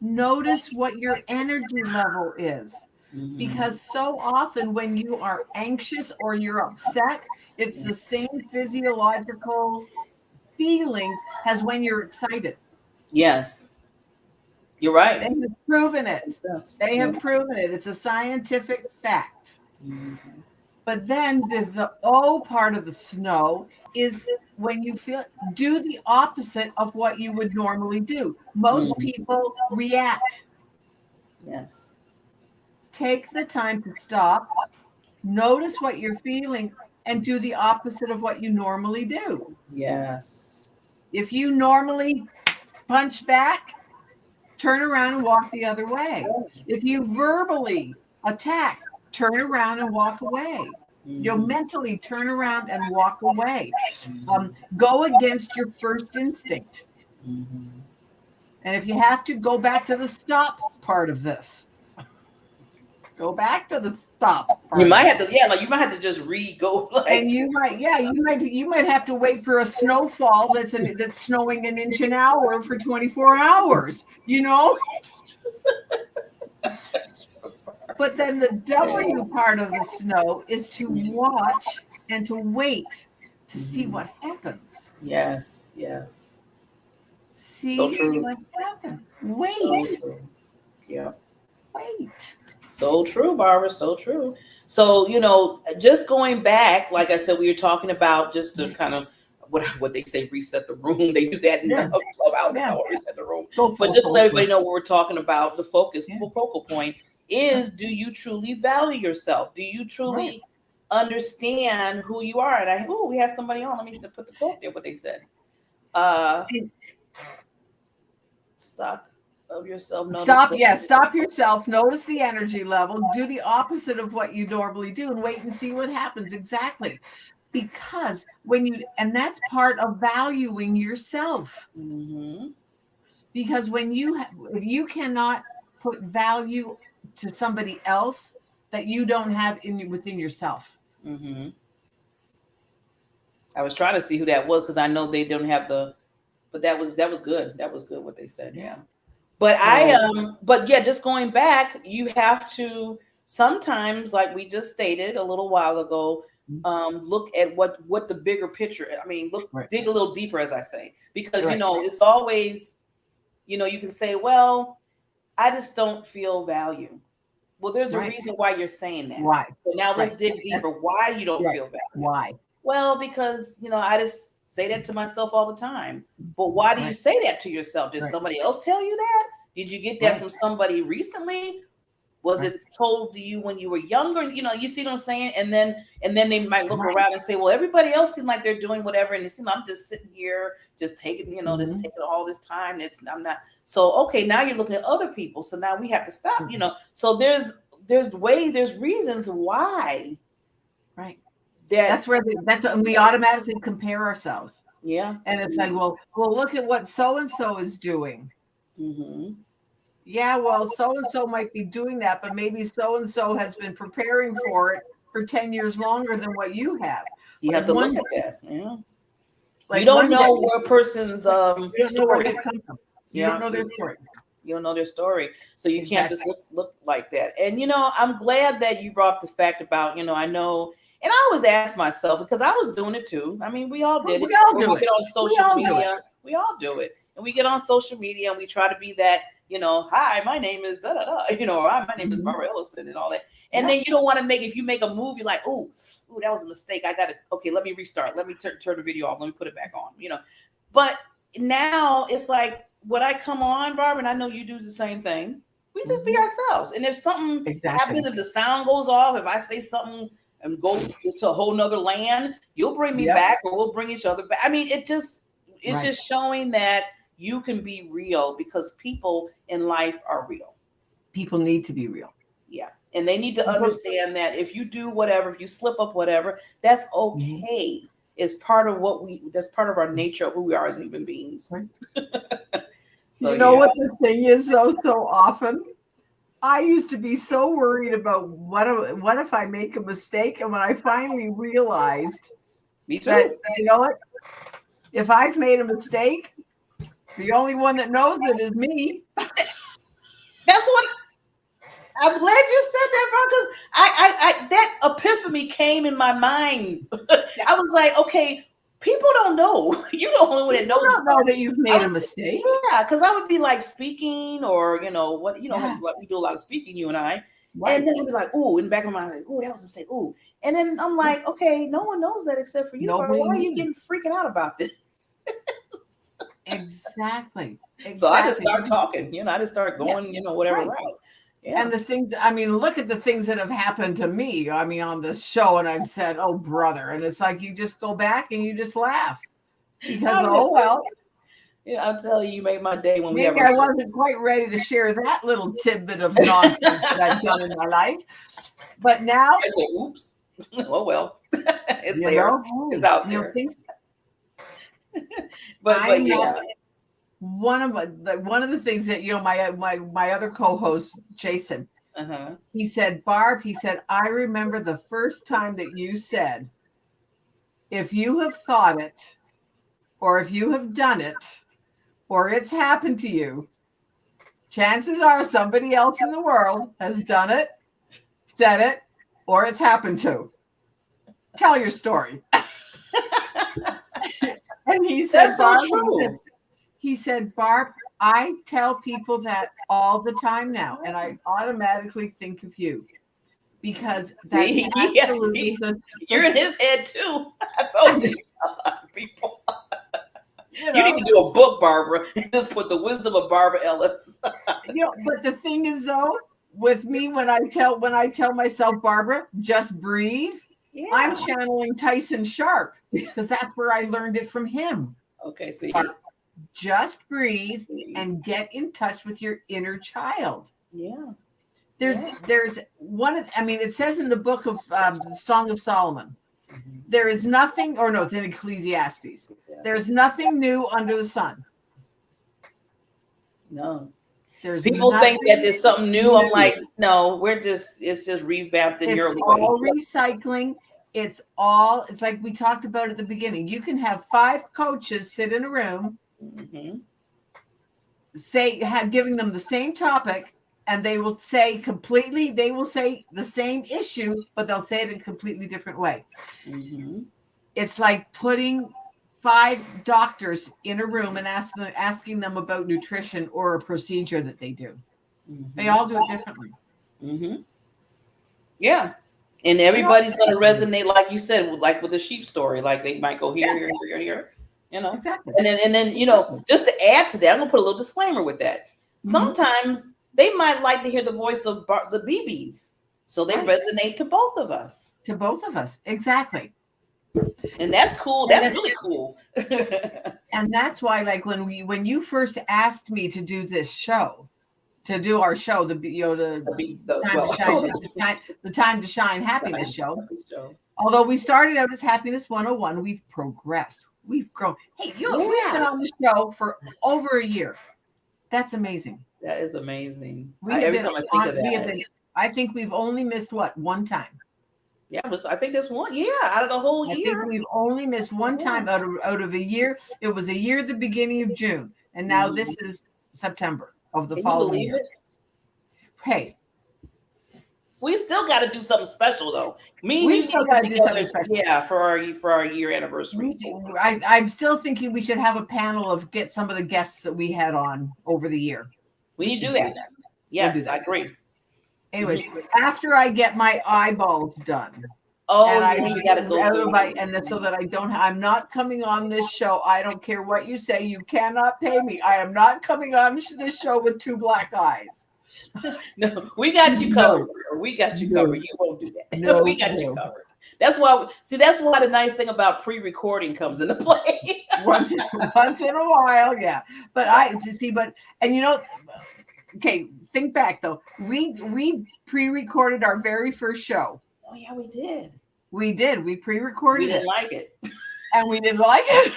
Notice what your energy level is. Mm-hmm. Because so often when you are anxious or you're upset, it's the same physiological feelings as when you're excited. Yes. You're right. They have proven it. Yes. They have proven it. It's a scientific fact. Mm-hmm. But then the O part of the snow is when you do the opposite of what you would normally do. Most people react. Yes. Take the time to stop, notice what you're feeling, and do the opposite of what you normally do. Yes. If you normally punch back, turn around and walk the other way. If you verbally attack, turn around and walk away. You'll mentally turn around and walk away. Go against your first instinct. Mm-hmm. And if you have to, go back to the stop part of this. Go back to the stop part. You might have to, you might have to just go. And you might have to wait for a snowfall that's snowing an inch an hour for 24 hours. But then the W part of the snow is to watch and to wait to see what happens. Yes, yes. See so what happens. Wait. So true. Yeah. Wait. So true, Barbara. So true. So, just going back, like I said, we were talking about just to kind of what they say, reset the room. They do that in the clubhouse. Reset the room. But just to let everybody know what we're talking about, the focal point is, do you truly value yourself? Do you truly understand who you are? And we have somebody on. Let me just put the quote there, what they said. Stop of yourself. Stop yourself. Notice the energy level. Do the opposite of what you normally do and wait and see what happens. Exactly. Because and that's part of valuing yourself. Mm-hmm. Because if you cannot put value to somebody else that you don't have within yourself. Mm-hmm. I was trying to see who that was because I know they don't have but that was good. That was good what they said. Yeah. But just going back, you have to sometimes, like we just stated a little while ago, look at what the bigger picture. I mean, dig a little deeper, as I say, because it's always, you can say, well, I just don't feel value. Well, there's a reason why you're saying that. Why? So now let's dig deeper. Why you don't feel value? Why? Well, because I just say that to myself all the time. But why do you say that to yourself? Did somebody else tell you that? Did you get that from somebody recently? Was it told to you when you were younger? You see what I'm saying? And then they might look around and say, well, everybody else seems like they're doing whatever. And it seems I'm just sitting here, just taking, just taking all this time. I'm not. So, okay, now you're looking at other people. So now we have to stop, So there's reasons why. Right. That's where we automatically compare ourselves. Yeah. And it's like, well, look at what so-and-so is doing. Mm-hmm. Yeah, well, so-and-so might be doing that, but maybe so-and-so has been preparing for it for 10 years longer than what you have. You have to look at that. Yeah. Like you don't know where a person's you don't know where they come from. You don't know their story. You don't know their story. So you can't just Exactly. look like that. And, I'm glad that you brought up the fact about, I know, and I always ask myself, because I was doing it too. I mean, we all Well, did it. we all When do we it. get on We social all do it. media, we all do it. And we get on social media and we try to be that, hi, my name is da da da, or hi, my name is Mhm. Barbara Ellison and all that. And Yeah. then you don't want to if you make a movie like, ooh, that was a mistake. I got to, okay, let me restart. Let me turn the video off. Let me put it back on. But now it's like when I come on, Barbara, and I know you do the same thing, we just be Mhm. ourselves. And if something happens, Exactly. if the sound goes off, if I say something and go to a whole nother land, you'll bring me Yep. back or we'll bring each other back. I mean, it's Right. just showing that you can be real because people in life are real. People need to be real. Yeah. And they need to People. understand that if you do whatever, if you slip up, whatever, that's Mhm. okay. It's part of that's part of our nature of who we are as human beings. Right. So You know yeah. what the thing is, though, so often I used to be so worried about what if I make a mistake, and when I finally realized Me that, too. you know what, if I've made a mistake, the only one that knows it is me. That's what I'm glad you said that, bro, because I that epiphany came in my mind. Yeah. I was like, okay, people don't know. You're the only one that People knows this don't know part. that you've I made a was, mistake. yeah, because I would be like speaking or Yeah. like we do a lot of speaking, you and I, and Right. then I'd be like, ooh, in the back of my mind, like, ooh, that was a mistake, ooh, and then I'm Yeah. like, okay, no one knows that except for you, but Nobody why are you knew. getting freaking out about this? Exactly. So I just Exactly. start talking, I just start Yeah. going, whatever Right. route. Yeah. And the things, I mean, look at the things that have happened to me. I mean, on this show, and I've said, "Oh, brother," and it's like you just go back and you just laugh because, I'm oh just well, Yeah, I'll tell you, you made my day when we have maybe our I show. wasn't quite ready to share that little tidbit of nonsense that I've done in my life, but now, I said, oops. Oh well. It's you there. know, It's hey, out there. things. But I'm not yeah. one of the things that my other co-host Jason. Uh-huh. He said, Barb. He said, I remember the first time that you said, if you have thought it, or if you have done it, or it's happened to you, chances are somebody else in the world has done it, said it, or it's happened to. Tell your story. And he said, That's so Barb, true. he said, Barb, I tell people that all the time now, and I automatically think of you because that's See, yeah, absolutely the you're in his head too. I told you, you tell a lot of people. you You need know, to do a book, Barbara, and just put the wisdom of Barbara Ellis. but the thing is though, with me when I tell myself, Barbara, just breathe, I'm Yeah. channeling Tyson Sharp because that's where I learned it from him. Okay, see? Barb, just breathe and get in touch with your inner child. Yeah. There's Yeah. there's one of, I mean, it says in the book of the Song of Solomon, Mhm. there is nothing, or no, it's in Ecclesiastes. There's nothing new under the sun. No. There's People think that nothing there's something new. I'm new. like, no, it's just revamped in It's your way. all recycling. It's like we talked about at the beginning. You can have 5 coaches sit in a room, Mm-hmm. giving them the same topic, and they will say the same issue, but they'll say it in a completely different way. Mm-hmm. It's like putting 5 doctors in a room and asking them about nutrition or a procedure that they do. They Mm-hmm. all do it differently. Mm-hmm. Yeah. And They all everybody's do it gonna differently. resonate, like you said, like with the sheep story. Like they might go here, Yeah, here, here, here, you know. exactly. And then, Exactly. just to add to that, I'm gonna put a little disclaimer with that. Mm-hmm. Sometimes they might like to hear the voice of the BBs, so they Right. resonate to both of us, To both of us. Exactly. and that's cool. And That's that's really cool. and that's why, like, when you first asked me to do this show, to do our show, the time to Well, shine, the time to shine happiness show. so, Although we started out as Happiness 101, we've progressed. We've grown. Hey, we've been yeah, on the show for over a year. That's amazing. that is amazing. We have Every been time I think of on. We have that, been. I think we've only missed one time. yeah, but I think that's one. Yeah, out of the whole I think year. we've only missed one Yeah. time out of a year. It was a year at the beginning of June, and now Mhm. this is September. of the Can you following believe year. it? Hey, We still got to do something special though. Me and we you need still to got get to do together, something special. yeah, for our year anniversary. I'm still thinking we should have a panel of get some of the guests that we had on over the year. We need to should do that. Yes, We'll do that. I agree. Anyways, after I get my eyeballs done. Oh, and yeah, you got to go through. And so that I'm not coming on this show. I don't care what you say. You cannot pay me. I am not coming on this show with 2 black eyes. No, we got you covered. We got you covered. You won't do that. No, we got you covered. That's why. That's why the nice thing about pre-recording comes into play. once in a while, yeah. But okay. Think back though. We pre-recorded our very first show. Oh yeah, we did. We did. We pre-recorded it. We didn't like it, and we didn't like it.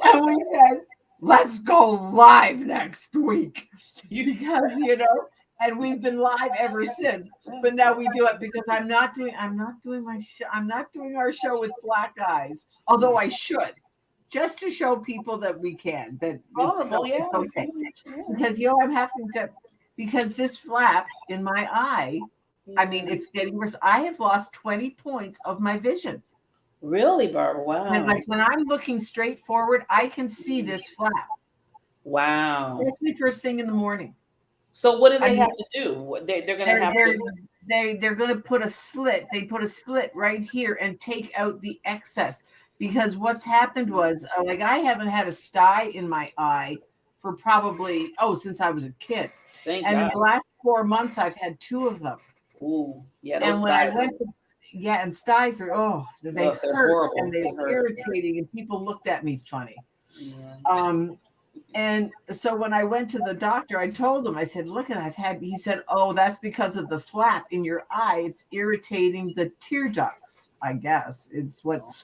And we said, let's go live next week because and we've been live ever since. But now we do it because I'm not doing my show. I'm not doing our show with black eyes, although I should, just to show people that we can. That it's okay. Because I'm having to, because this flap in my eye. I mean, it's getting worse. I have lost 20 points of my vision. Really, Barbara? Wow. And like when I'm looking straight forward, I can see this flap. Wow. Especially first thing in the morning. So what do they have to do? They're going to have to. They're going to put a slit. They put a slit right here and take out the excess. Because what's happened was, like, I haven't had a sty in my eye for probably, since I was a kid. Thank God. In the last 4 months, I've had 2 of them. Ooh, yeah, those styes. And styes are, they hurt horrible. And they're irritating, and people looked at me funny. Yeah. And so when I went to the doctor, I told him, I said, look, he said, that's because of the flap in your eye. It's irritating the tear ducts, I guess.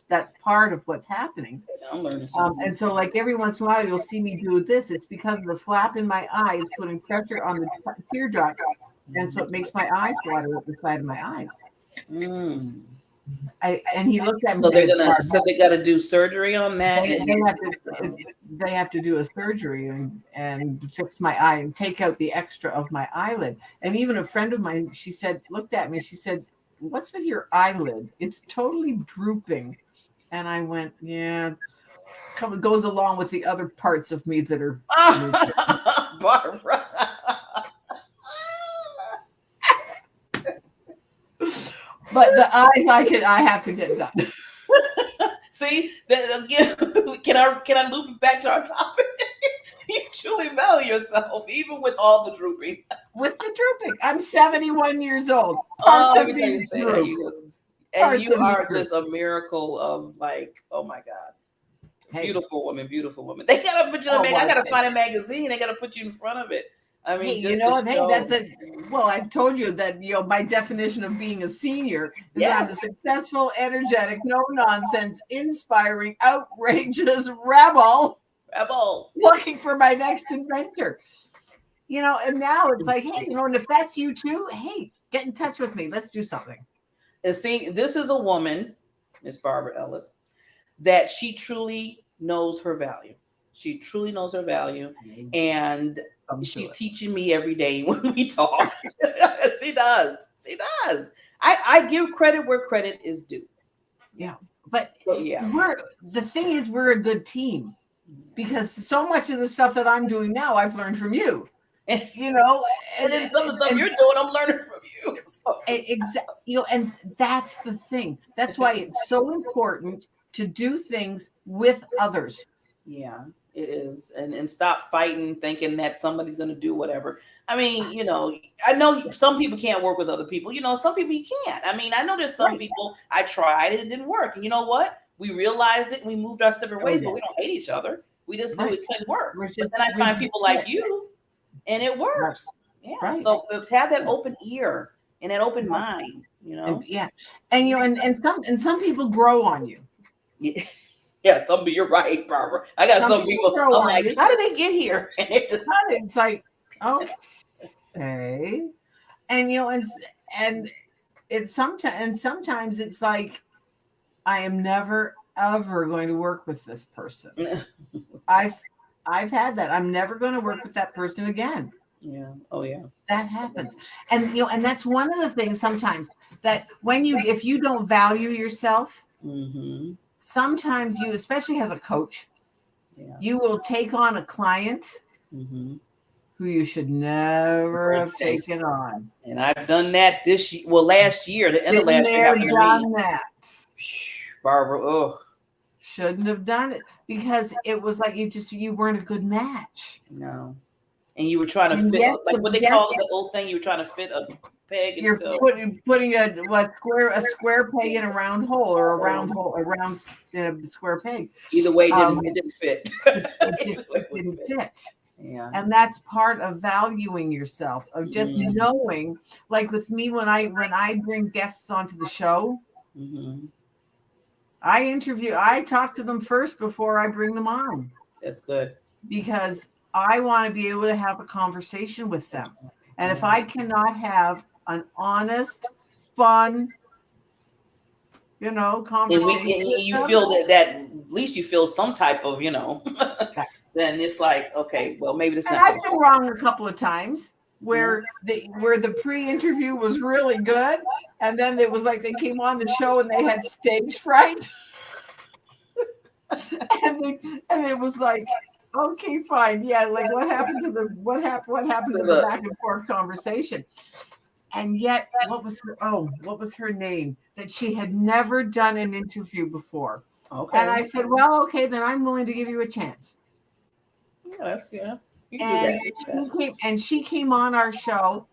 That's part of what's happening. And so like every once in a while, you'll see me do this. It's because of the flap in my eye is putting pressure on the tear ducts. And so it makes my eyes water at the side of my eyes. Mm. And he looked at me. So they got to do surgery on that. They have to do a surgery and fix my eye and take out the extra of my eyelid. And even a friend of mine, she said, looked at me. She said, "What's with your eyelid? It's totally drooping." And I went, "Yeah, it goes along with the other parts of me that are." Barbara. But the eyes, I have to get done. See, that again. Can I loop it back to our topic? You truly value yourself, even with all the drooping. With the drooping, I'm 71 years old. Parts of me droop. And you are just a miracle of like, oh my God. Hey. Beautiful woman. They gotta put you in I gotta find a magazine. They gotta put you in front of it. I mean, that's it. Well, I've told you that, my definition of being a senior is I'm a successful, energetic, no nonsense, inspiring, outrageous rebel looking for my next adventure. And now it's like, hey, and if that's you too, hey, get in touch with me. Let's do something. And see, this is a woman, Miss Barbara Ellis, that she truly knows her value. She truly knows her value. And she's teaching me every day when we talk. She does. I give credit where credit is due. Yes. But the thing is, we're a good team because so much of the stuff that I'm doing now, I've learned from you. And then some of the stuff you're doing, I'm learning from you. Exactly. And that's the thing. That's why it's so important to do things with others. Yeah, it is. And stop fighting, thinking that somebody's going to do whatever. I mean, I know some people can't work with other people. Some people you can't. I mean, I know there's some people I tried and it didn't work. And you know what? We realized it and we moved our separate ways, but we don't hate each other. We just knew it couldn't work. But then I find people like you and it works. Yeah. Right. So have that open ear and that open mind, And some people grow on you. Yeah. Yeah, you're right, Barbara. I got some people. I'm like, how did they get here? And it's like, okay, and and it's sometimes it's like, I am never ever going to work with this person. I I've had that. I'm never going to work with that person again. Yeah. Oh yeah. That happens. And and that's one of the things sometimes that if you don't value yourself, Mm-hmm. sometimes you, especially as a coach, Yeah. you will take on a client Mm-hmm. who you should never have Take. taken on. And I've done that this year. Well, last year, the end of Been last year there, happened to done me. that. Barbara, oh. Shouldn't have done it because it was like you weren't a good match. No. And you were trying to And fit, yes, like what they call it, the old thing, you were trying to fit a peg you're into putting a square peg in a round hole, or a round square peg. Either way, it didn't fit. It didn't fit. Yeah. And that's part of valuing yourself, of just knowing, like with me, when I bring guests onto the show, I talk to them first before I bring them on. That's good. Because I want to be able to have a conversation with them. And if I cannot have an honest, fun, conversation, and you feel that at least you feel some type of, then it's like, okay, well, maybe this. And I've been wrong a couple of times where the pre-interview was really good, and then it was like they came on the show and they had stage fright, and it was like, okay, fine, yeah, like what happened to the back and forth conversation? And yet, what was her name? That she had never done an interview before. Okay. And I said, well, okay, then I'm willing to give you a chance. Yes, yeah. And she came on our show,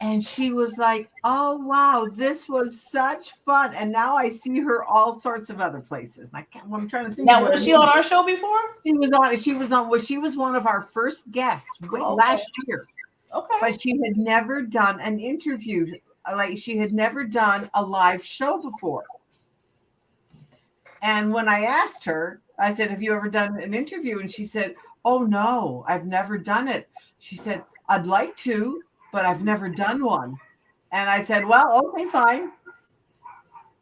and she was like, oh, wow, this was such fun. And now I see her all sorts of other places. I'm trying to think. Now, was she on our show before? She was one of our first guests last year. Okay. But she had never done an interview. Like, she had never done a live show before. And when I asked her, I said, have you ever done an interview? And she said, oh, no, I've never done it. She said, I'd like to, but I've never done one. And I said, well, okay, fine.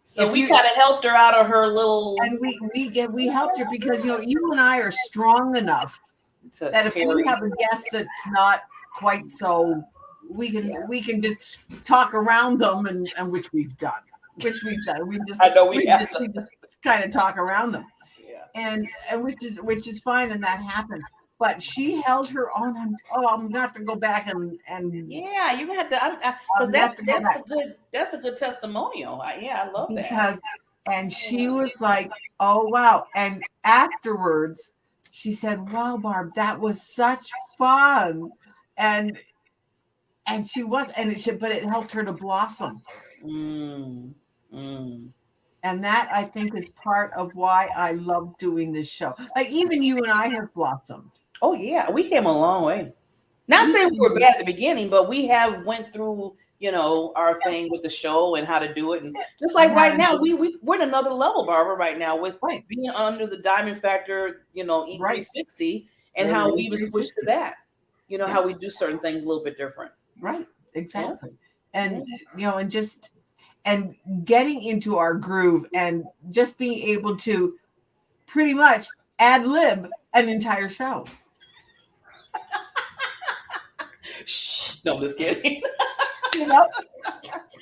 So we kind of helped her out of her little. And we helped her because, you and I are strong enough that if we have a guest that's not quite so, we can just talk around them, and which we've done. We just kind of talk around them. Yeah. And which is fine, and that happens. But she held her own. I'm gonna have to go back and yeah, you have to, because that's a good testimonial. I love that. And she was like, oh wow. And afterwards she said, wow, Barb, that was such fun. And she was, but it helped her to blossom. And that, I think, is part of why I love doing this show. Like, even you and I have blossomed. Oh yeah, we came a long way. Not saying we were bad at the beginning, but we have went through, our thing with the show and how to do it. And just like right now, we're at another level, Barbara, right now with being under the Diamond Factor, E360, and how we even switched to that. How we do certain things a little bit different. Right. Exactly. Yeah. And, and getting into our groove and just being able to pretty much ad lib an entire show. Shh, no, I'm just kidding.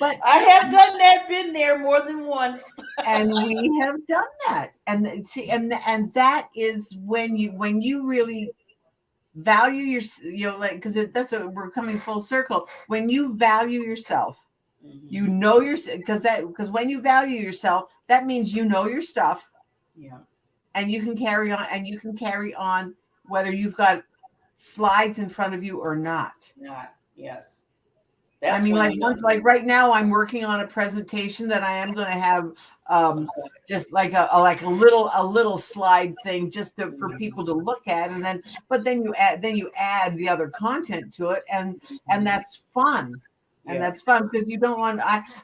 But I have done that, been there more than once. And we have done that. And see, and that is when you really value your, because we're coming full circle. When you value yourself, you know because when you value yourself, that means you know your stuff. Yeah. And you can carry on whether you've got slides in front of you or not. Yes. Like right now I'm working on a presentation that I am going to have just like a little slide thing just for people to look at, and then you add the other content to it, and that's fun. And that's fun because you don't want.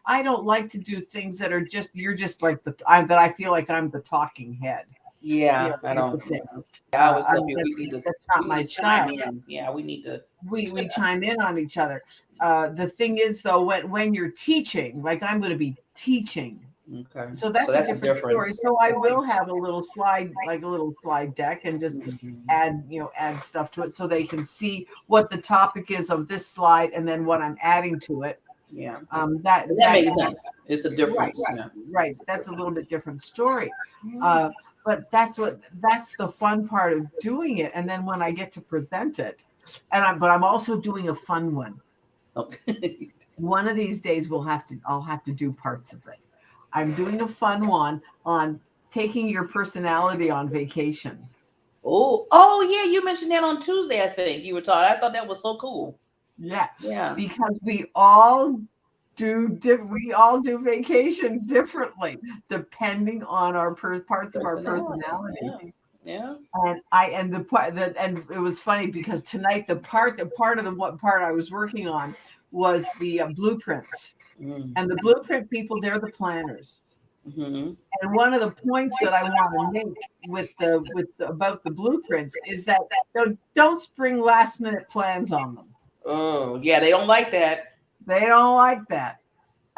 I don't like to do things that are you're just like that I feel like I'm the talking head. Yeah, I don't. I always tell people we need to. That's not my style. Yeah, we need to. We chime in on each other. The thing is, though, when you're teaching, like I'm going to be teaching Okay. So that's a that's different story. difference. So I will have a little slide, like a little slide deck, and just add stuff to it so they can see what the topic is of this slide and then what I'm adding to it. Yeah. That makes sense. It's a difference. Right. That's a little bit different story. But that's the fun part of doing it. And then when I get to present it, but I'm also doing a fun one. Okay. One of these days I'll have to do parts of it. I'm doing a fun one on taking your personality on vacation. Oh yeah, you mentioned that on Tuesday, I think you were talking. I thought that was so cool. Yeah. Yeah. Because we all do vacation differently depending on our parts of our personality. Yeah. And it was funny because tonight the part of what part I was working on was the blueprints. And the blueprint people, they're the planners. And one of the points that I want to make about the blueprints is that don't spring last minute plans on them. Oh yeah, they don't like that. They don't like that.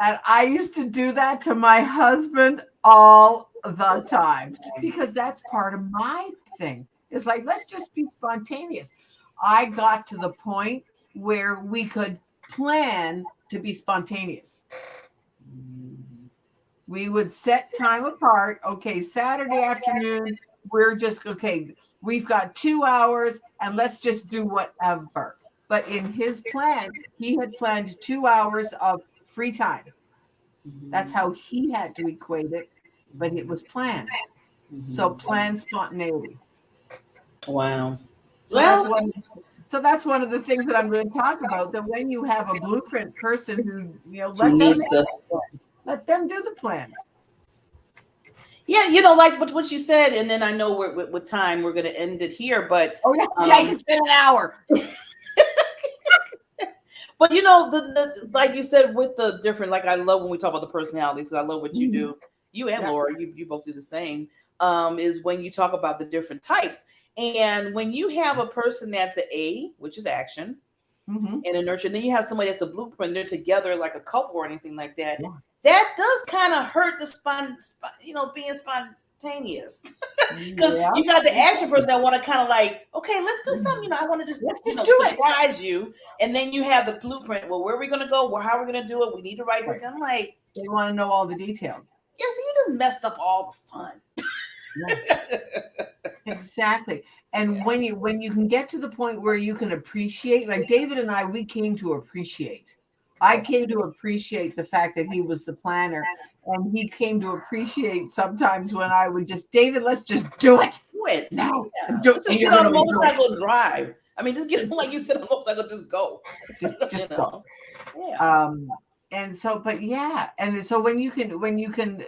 And I used to do that to my husband all the time because that's part of my thing. It's like, let's just be spontaneous. I got to the point where we could plan to be spontaneous. We would set time apart. Okay, Saturday afternoon, we're just, okay, we've got 2 hours and let's just do whatever. But in his plan, he had planned 2 hours of free time. That's how he had to equate it, but it was planned. So planned spontaneity. Wow. So that's one of the things that I'm going to talk about. That when you have a blueprint person who let them do the plans. Yeah, like what you said, and then I know with time we're going to end it here. But I can spend an hour. But the like you said with the different, like I love when we talk about the personality because I love what you do. You and Laura, you both do the same. Is when you talk about the different types, and when you have a person that's an A, which is action, and a nurture, and then you have somebody that's a blueprint. They're together like a couple or anything like that. Yeah. That does kind of hurt the being spontaneous because you got the action person that want to kind of like, okay, let's do something. I want to just surprise you, and then you have the blueprint. Well, where are we going to go? Well, how are we going to do it? We need to write this down. I'm like, they want to know all the details. Yes, you just messed up all the fun. Exactly. And when you can get to the point where you can appreciate, like David and I, we came to appreciate. I came to appreciate the fact that he was the planner, and he came to appreciate sometimes when I would just, David, let's just do it. Do it. No. Yeah. Just get on a motorcycle and drive. I mean, just get, like you said, on a motorcycle, just go. Just go. Yeah. And so, but yeah. And so when you can,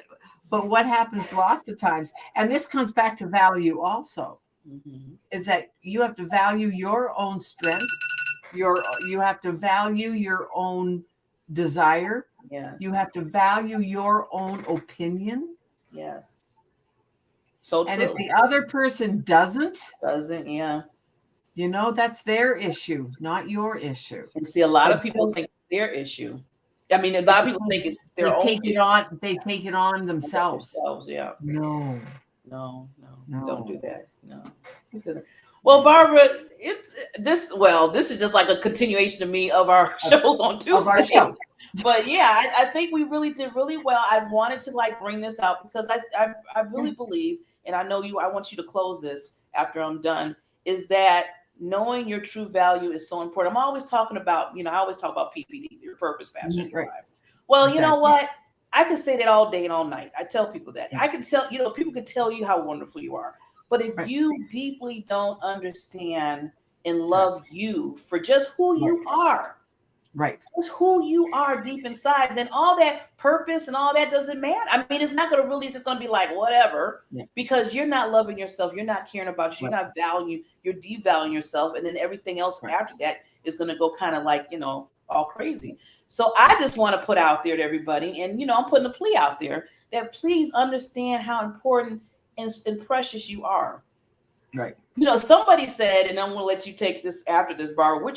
but what happens lots of times, and this comes back to value also, is that you have to value your own strength. You have to value your own desire. Yes. You have to value your own opinion. Yes. So true. And if the other person doesn't, yeah. That's their issue, not your issue. And see, a lot of people think it's their issue. I mean, a lot of people think it's their own issue. They take it on themselves. Yeah. No. Don't do that. No. Well, Barbara, this is just like a continuation to me of our shows on Tuesday. But yeah, I think we really did really well. I wanted to bring this out because I really believe, and I know I want you to close this after I'm done, is that knowing your true value is so important. I'm always talking about, I always talk about PPD, your purpose, passion, drive. Well, exactly. You know what? I can say that all day and all night. I tell people that. I can tell, people can tell you how wonderful you are. But if you deeply don't understand and love you for just who you are, just who you are deep inside, then all that purpose and all that doesn't matter. I mean, it's not going to really, it's just going to be like whatever, because you're not loving yourself. You're not caring about you. You're not valuing, you're devaluing yourself. And then everything else after that is going to go kind of like, all crazy. So I just want to put out there to everybody, and, I'm putting a plea out there that please understand how important and precious you are. Right. Somebody said, and I'm going to let you take this after this, Barbara,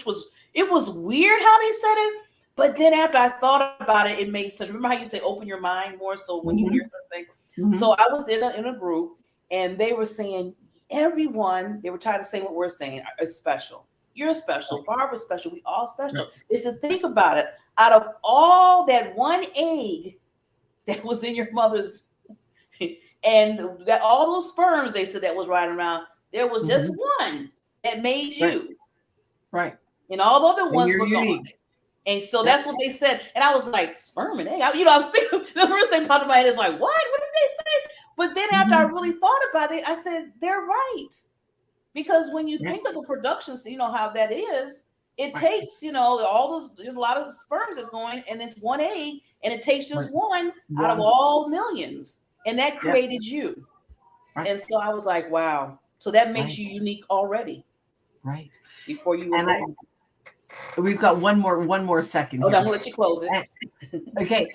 it was weird how they said it, But then after I thought about it, it made sense. Remember how you say open your mind more so when you hear something? Mm-hmm. So I was in a group and they were saying everyone, they were trying to say what we're saying is special. You're special, Barbara's special, we all special. Right. Is to think about it. Out of all that one egg that was in your mother's and that all those sperms they said that was riding around, there was just one that made Right. you. Right. And all the other And ones you're were gone. unique. And so that's what they said. And I was like, sperm and egg. I was thinking, the first thing popped in my head is like, what? What did they say? But then after I really thought about it, I said, they're right. Because when you think of the production, you know how that is, it takes, all those, there's a lot of sperms that's going, and it's one egg, and it takes just one out of all millions. And that created you. Right. And so I was like, wow. So that makes you unique already. Right. Before you were born. We've got one more second. Oh, I'm gonna let you close it. Okay.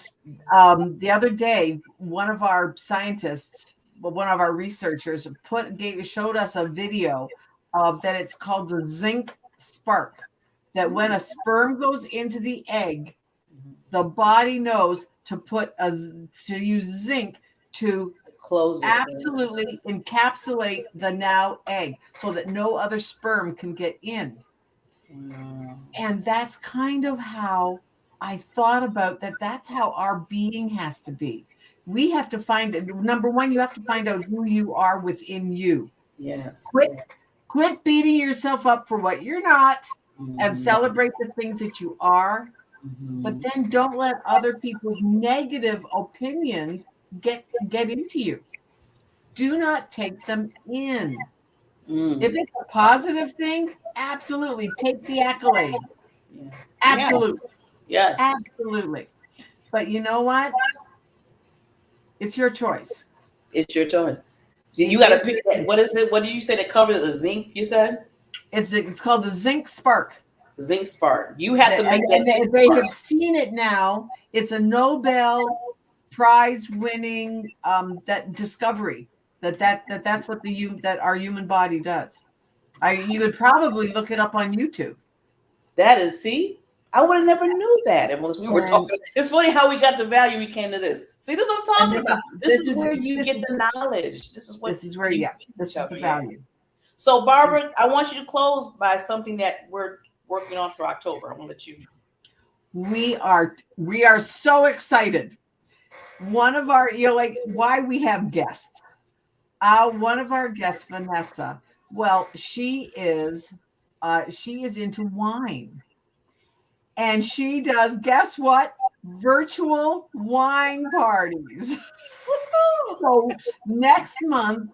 The other day, one of our scientists, one of our researchers, showed us a video of that. It's called the zinc spark. That when a sperm goes into the egg, the body knows to use zinc to close it, absolutely encapsulate the now egg, so that no other sperm can get in. And that's kind of how I thought about that. That's how our being has to be. We have to find it. Number one, you have to find out who you are within you. Yes. Quit beating yourself up for what you're not, and celebrate the things that you are. But then don't let other people's negative opinions get into you. Do not take them in. If it's a positive thing, absolutely take the accolades. Yeah. Absolutely. Yes. Absolutely. But you know what? It's your choice. It's your choice. So you got to pick that. What is it? What did you say that covered the zinc? You said it's called the zinc spark. Zinc spark. You have to make that. And they have seen it now. It's a Nobel Prize winning that discovery. That's what that our human body does. You would probably look it up on YouTube. That is, see, I would have never knew that unless we were talking. It's funny how we got the value we came to this. See, this is what I'm talking about. This is where you get the knowledge. This is where this is the value. So, Barbara, I want you to close by something that we're working on for October. I'm gonna let you. We are so excited. One of our, why we have guests. One of our guests, Vanessa. Well, she is into wine, and she does, guess what? Virtual wine parties. So next month,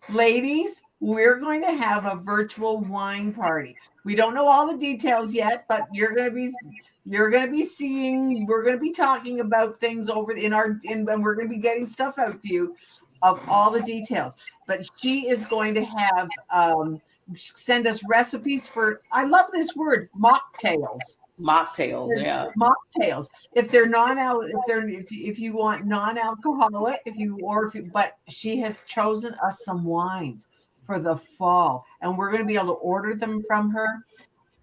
ladies, we're going to have a virtual wine party. We don't know all the details yet, but you're going to be seeing, we're going to be talking about things and we're going to be getting stuff out to you of all the details. But she is going to have send us recipes for, I love this word, mocktails. Yeah. Mocktails. If they're if you want non-alcoholic, but she has chosen us some wines for the fall, and we're going to be able to order them from her,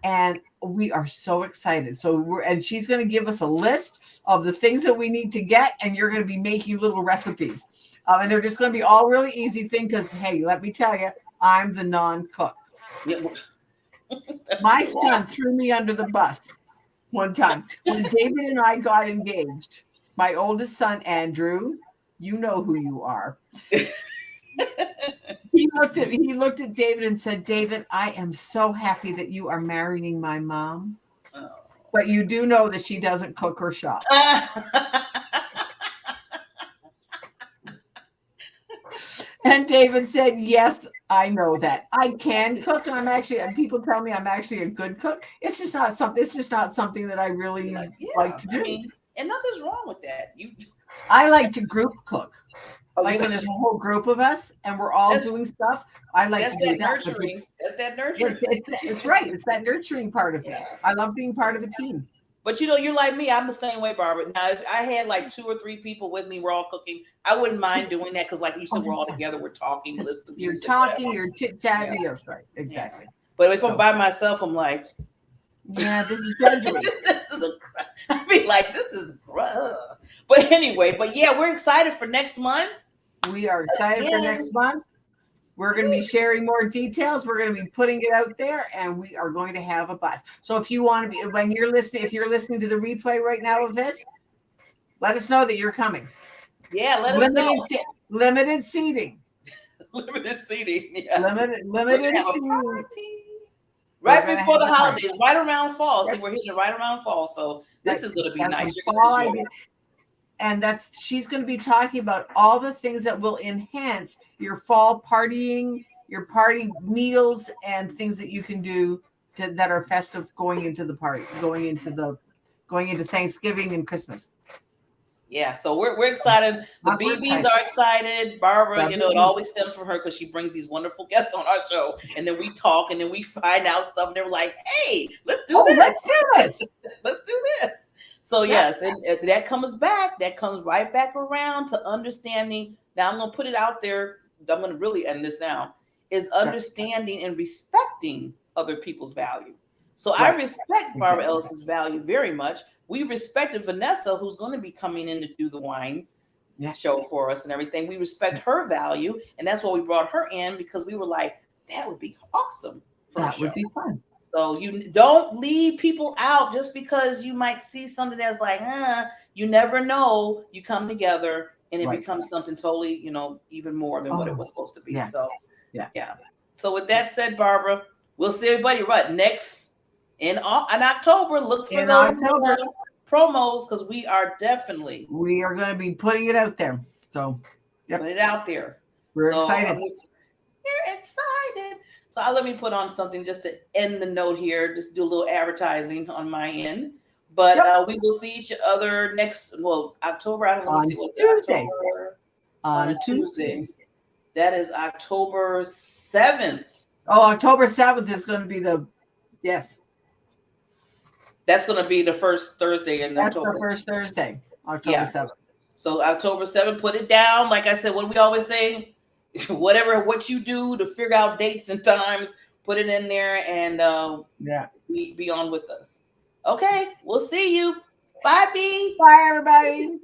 and we are so excited. And she's going to give us a list of the things that we need to get, and you're going to be making little recipes, and they're just going to be all really easy things. Because hey, let me tell you, I'm the non-cook. My son threw me under the bus one time when David and I got engaged. My oldest son, Andrew, you know who you are. He looked at David and said, "David, I am so happy that you are marrying my mom, but you do know that she doesn't cook or shop." And David said, "Yes, I know that. I can cook, and people tell me I'm actually a good cook. It's just not something that I really like to do." And nothing's wrong with that. I like to group cook. When there's a whole group of us and we're all doing stuff, I like to do that. Nurturing. That's that nurturing. It's right. It's that nurturing part of it. I love being part of a team. But you're like me. I'm the same way, Barbara. Now, if I had like 2 or 3 people with me, we're all cooking, I wouldn't mind doing that because, like you said, we're all together, we're talking, listening. You're talking, you're chit-chatting. Right. Exactly. But if I'm by myself, I'm like, Yeah, this is drudgery. I mean, like, this is but anyway, but yeah, we're excited for next month. We are excited for next month. We're going to be sharing more details. We're going to be putting it out there, and we are going to have a blast. So if you want to be, when you're listening, if you're listening to the replay right now of this, let us know that you're coming. Yeah, let us know. Limited seating. Limited seating. Yes. Limited seating. Right before the holidays, right around fall. Yep. See, we're hitting right around fall. So this is going to be nice. And she's going to be talking about all the things that will enhance your fall partying, your party meals, and things that you can do that are festive going into the party, going into Thanksgiving and Christmas. Yeah, so we're excited. The BBs are excited. Barbara, it always stems from her because she brings these wonderful guests on our show, and then we talk, and then we find out stuff, and they're like, "Hey, let's do this. Let's do this. Let's do this." So yes, and that comes back. That comes right back around to understanding. Now I'm going to put it out there. I'm going to really end this now. Is understanding and respecting other people's value. So I respect Barbara Ellison's value very much. We respected Vanessa, who's going to be coming in to do the wine show for us and everything. We respect her value, and that's why we brought her in, because we were like, that would be awesome. That would be fun. So you don't leave people out just because you might see something that's like, you never know. You come together and it becomes something totally, even more than what it was supposed to be. Yeah. So yeah. So with that said, Barbara, we'll see everybody next in October. Look for those promos, because we are going to be putting it out there. So put it out there. We're excited. You're excited. So let me put on something just to end the note here. Just do a little advertising on my end. But we will see each other October. I don't know. See what's Tuesday. On Tuesday. That is October 7th. Oh, October 7th is going to be That's going to be the first Thursday in October. That's the first Thursday, October 7th. So October 7th, put it down. Like I said, what do we always say? What you do to figure out dates and times, put it in there, and be on with us. Okay, we'll see you. Bye, B. Bye, everybody.